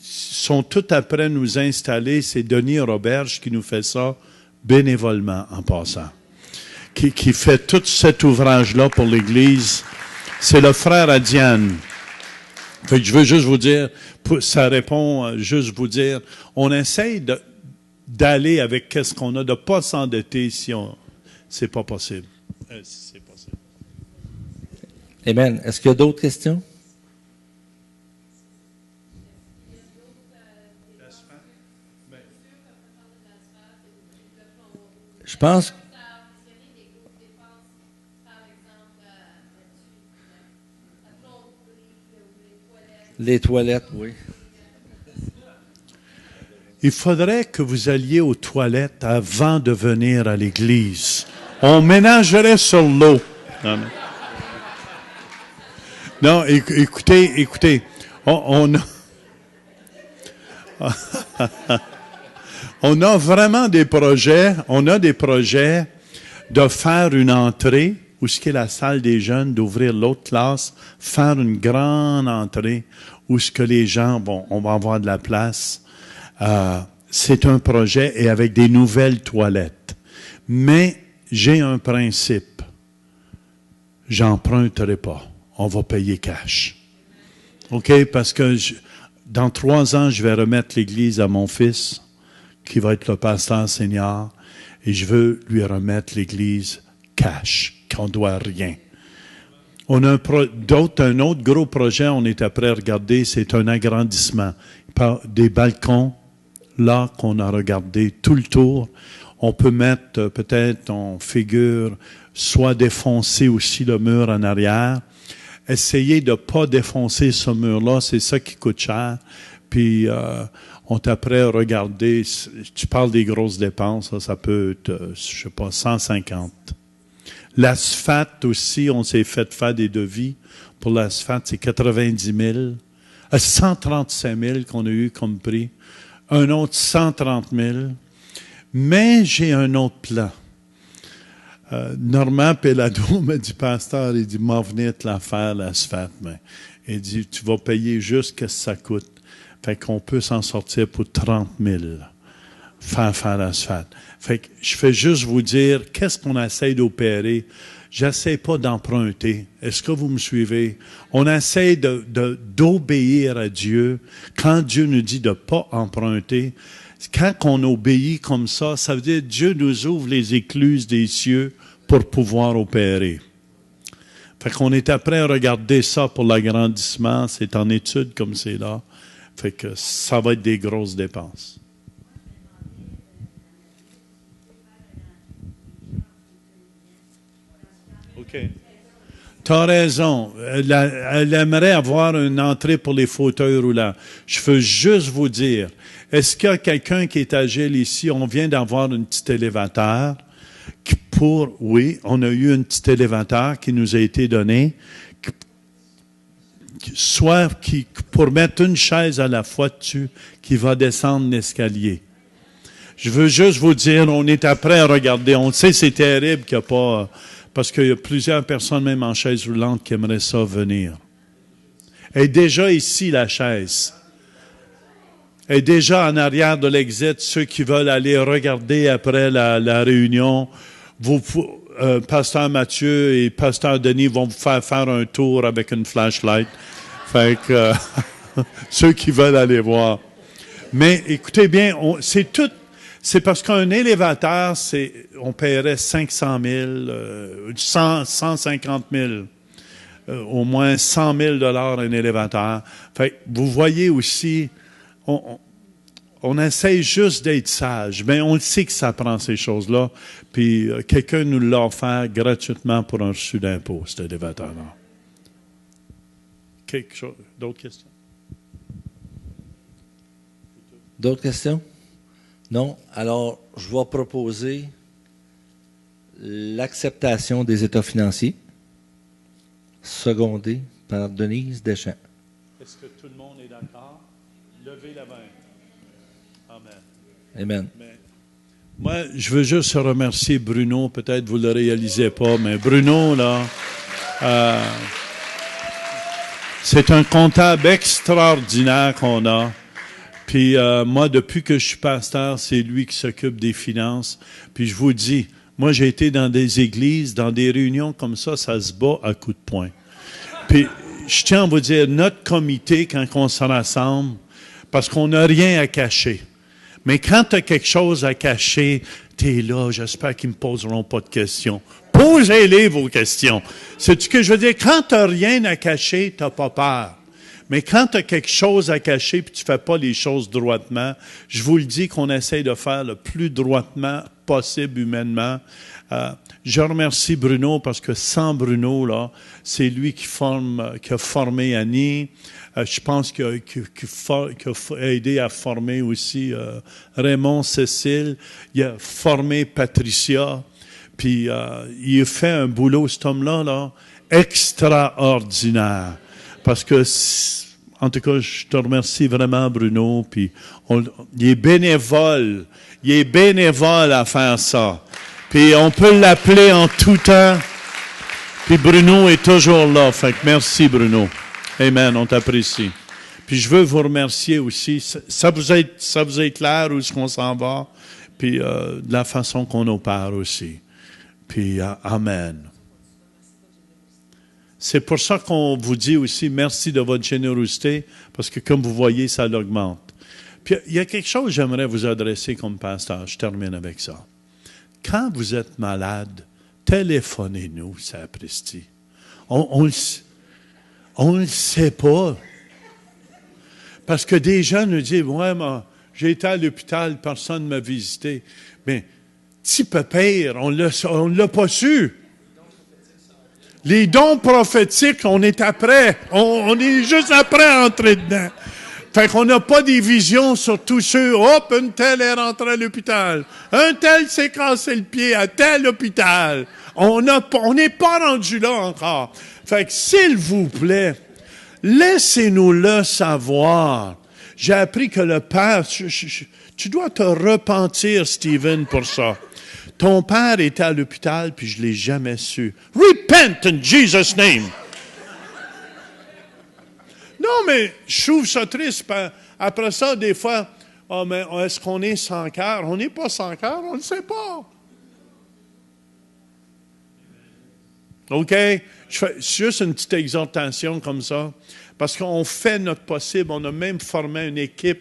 sont tout après nous installer. C'est Denis Roberge qui nous fait ça bénévolement en passant. Qui fait tout cet ouvrage-là pour l'Église. C'est le frère à Diane. Fait que je veux juste vous dire, ça répond juste vous dire, on essaye d'aller avec qu'est-ce qu'on a, de ne pas s'endetter si c'est pas possible. C'est possible. Amen. Est-ce qu'il y a d'autres questions? Je pense. Les toilettes, oui. Il faudrait que vous alliez aux toilettes avant de venir à l'église. On ménagerait sur l'eau. Non, écoutez. On a vraiment des projets. On a des projets de faire une entrée, où ce qui est la salle des jeunes, d'ouvrir l'autre classe, faire une grande entrée, où ce que les gens, on va avoir de la place. C'est un projet et avec des nouvelles toilettes. Mais j'ai un principe. J'emprunterai pas. On va payer cash. OK? Parce que dans 3 ans, je vais remettre l'église à mon fils, qui va être le pasteur senior, et je veux lui remettre l'église cash, qu'on doit rien. On a un autre gros projet, on est après à regarder, c'est un agrandissement. Des balcons, là, qu'on a regardé tout le tour. On peut mettre, peut-être, on figure, soit défoncer aussi le mur en arrière. Essayez de ne pas défoncer ce mur-là, c'est ça qui coûte cher. Puis, on t'apprête à regarder, tu parles des grosses dépenses, ça peut être, je sais pas, 150. L'asphalte aussi, on s'est fait faire des devis. Pour l'asphalte, c'est 90 000. 135 000 qu'on a eu comme prix. Un autre 130 000. Mais j'ai un autre plan. Normand Pellado m'a dit, pasteur, il dit, m'en venir te la faire, l'asphalte. Mais il dit, tu vas payer juste ce que ça coûte. Fait qu'on peut s'en sortir pour 30 000. Faire l'asphalte. Fait que je fais juste vous dire, qu'est-ce qu'on essaie d'opérer? J'essaie pas d'emprunter. Est-ce que vous me suivez? On essaie d'obéir à Dieu. Quand Dieu nous dit de pas emprunter, quand on obéit comme ça, ça veut dire que Dieu nous ouvre les écluses des cieux pour pouvoir opérer. Fait qu'on est après à regarder ça pour l'agrandissement. C'est en étude comme c'est là. Fait que ça va être des grosses dépenses. OK. Tu as raison. Elle aimerait avoir une entrée pour les fauteuils roulants. Je veux juste vous dire, est-ce qu'il y a quelqu'un qui est agile ici? On vient d'avoir un petit élévateur. Oui, on a eu un petit élévateur qui nous a été donné. Pour mettre une chaise à la fois dessus, qui va descendre l'escalier. Je veux juste vous dire, on est après à regarder. On sait c'est terrible qu'il n'y a pas... Parce qu'il y a plusieurs personnes, même en chaise roulante, qui aimeraient ça venir. Elle est déjà ici, la chaise. Elle est déjà en arrière de l'exit. Ceux qui veulent aller regarder après la réunion, Pasteur Mathieu et Pasteur Denis vont vous faire un tour avec une flashlight. Fait que ceux qui veulent aller voir. Mais écoutez bien, c'est tout. C'est parce qu'un élévateur, on paierait 500 000, 150 000, au moins 100 000 $ un élévateur. Fait que vous voyez aussi, on essaye juste d'être sage, mais on le sait que ça prend ces choses-là. Puis quelqu'un nous l'a offert gratuitement pour un reçu d'impôt, cet élévateur-là. Quelque chose, d'autres questions? D'autres questions? Non? Alors, je vais proposer l'acceptation des états financiers, secondé par Denise Deschamps. Est-ce que tout le monde est d'accord? Levez la main. Amen. Amen. Mais, moi, je veux juste remercier Bruno. Peut-être vous ne le réalisez pas, mais Bruno, là, c'est un comptable extraordinaire qu'on a. Puis moi, depuis que je suis pasteur, c'est lui qui s'occupe des finances. Puis je vous dis, moi, j'ai été dans des églises, dans des réunions comme ça se bat à coups de poing. Puis je tiens à vous dire, notre comité, quand on se rassemble, parce qu'on n'a rien à cacher. Mais quand tu as quelque chose à cacher, tu es là, j'espère qu'ils ne me poseront pas de questions. Posez-les vos questions. C'est ce que je veux dire. Quand tu n'as rien à cacher, tu n'as pas peur. Mais quand tu as quelque chose à cacher et tu ne fais pas les choses droitement, je vous le dis qu'on essaie de faire le plus droitement possible humainement. Je remercie Bruno parce que sans Bruno, là, c'est lui qui a formé Annie. Je pense qu'il a aidé à former aussi Raymond, Cécile. Il a formé Patricia. Puis il a fait un boulot, cet homme-là, là, extraordinaire. Parce que, en tout cas, je te remercie vraiment, Bruno. Puis il est bénévole. Il est bénévole à faire ça. Puis on peut l'appeler en tout temps. Puis Bruno est toujours là. Fait que merci, Bruno. Amen, on t'apprécie. Puis je veux vous remercier aussi. Ça vous est clair où est-ce qu'on s'en va? Puis de la façon qu'on opère aussi. Puis amen. C'est pour ça qu'on vous dit aussi merci de votre générosité, parce que comme vous voyez, ça l'augmente. Puis il y a quelque chose que j'aimerais vous adresser comme pasteur. Je termine avec ça. Quand vous êtes malade, téléphonez-nous, sapristi. On ne le sait pas. Parce que des gens nous disent, ouais, j'ai été à l'hôpital, personne ne m'a visité. Mais, petit peu pire, on ne l'a pas su. Les dons prophétiques, on est après. On est juste après à entrer dedans. Fait qu'on n'a pas des visions sur tous ceux. Hop, une telle est rentrée à l'hôpital. Un tel s'est cassé le pied à tel hôpital. On n'est pas rendu là encore. Fait que, s'il vous plaît, laissez-nous le savoir. J'ai appris que le Père, tu dois te repentir, Stephen, pour ça. Ton père était à l'hôpital, puis je ne l'ai jamais su. Repent in Jesus' name. Non, mais je trouve ça triste. Après ça, des fois, mais est-ce qu'on est sans cœur? On n'est pas sans cœur, on ne sait pas. OK? Je fais juste une petite exhortation comme ça, parce qu'on fait notre possible. On a même formé une équipe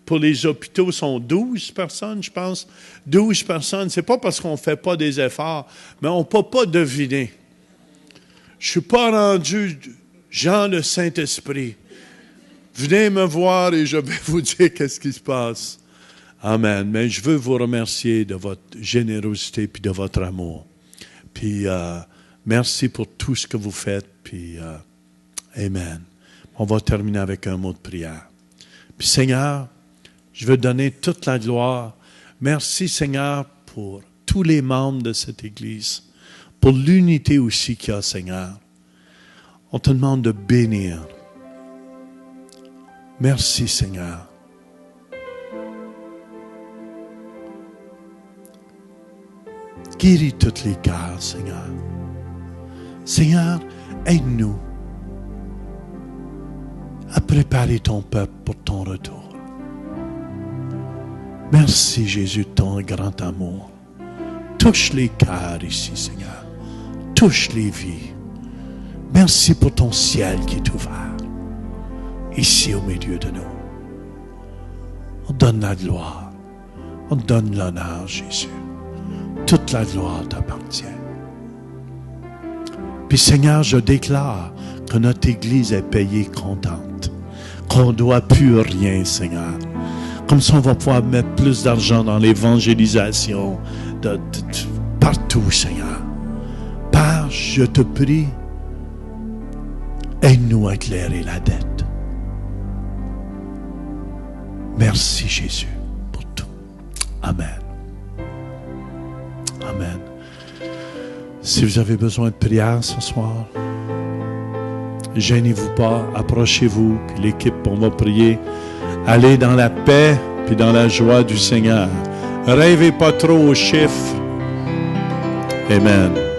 pour les hôpitaux. Sont 12 personnes, je pense. 12 personnes. C'est pas parce qu'on ne fait pas des efforts, mais on ne peut pas deviner. Je ne suis pas rendu Jean le Saint-Esprit. Venez me voir et je vais vous dire qu'est-ce qui se passe. Amen. Mais je veux vous remercier de votre générosité puis de votre amour. Puis, merci pour tout ce que vous faites. Puis, amen. On va terminer avec un mot de prière. Puis, Seigneur, je veux donner toute la gloire. Merci, Seigneur, pour tous les membres de cette Église, pour l'unité aussi qu'il y a, Seigneur. On te demande de bénir. Merci, Seigneur. Guéris tous les cœurs, Seigneur. Seigneur, aide-nous à préparer ton peuple pour ton retour. Merci, Jésus, de ton grand amour. Touche les cœurs ici, Seigneur. Touche les vies. Merci pour ton ciel qui est ouvert, ici au milieu de nous. On donne la gloire. On donne l'honneur, Jésus. Toute la gloire t'appartient. Puis, Seigneur, je déclare que notre Église est payée contente, qu'on ne doit plus rien, Seigneur, Comme ça, on va pouvoir mettre plus d'argent dans l'évangélisation partout, Seigneur. Père, je te prie, aide-nous à éclairer la dette. Merci, Jésus, pour tout. Amen. Amen. Si vous avez besoin de prière ce soir, gênez-vous pas, approchez-vous, puis l'équipe, on va prier. Allez dans la paix, puis dans la joie du Seigneur. Rêvez pas trop aux chiffres. Amen.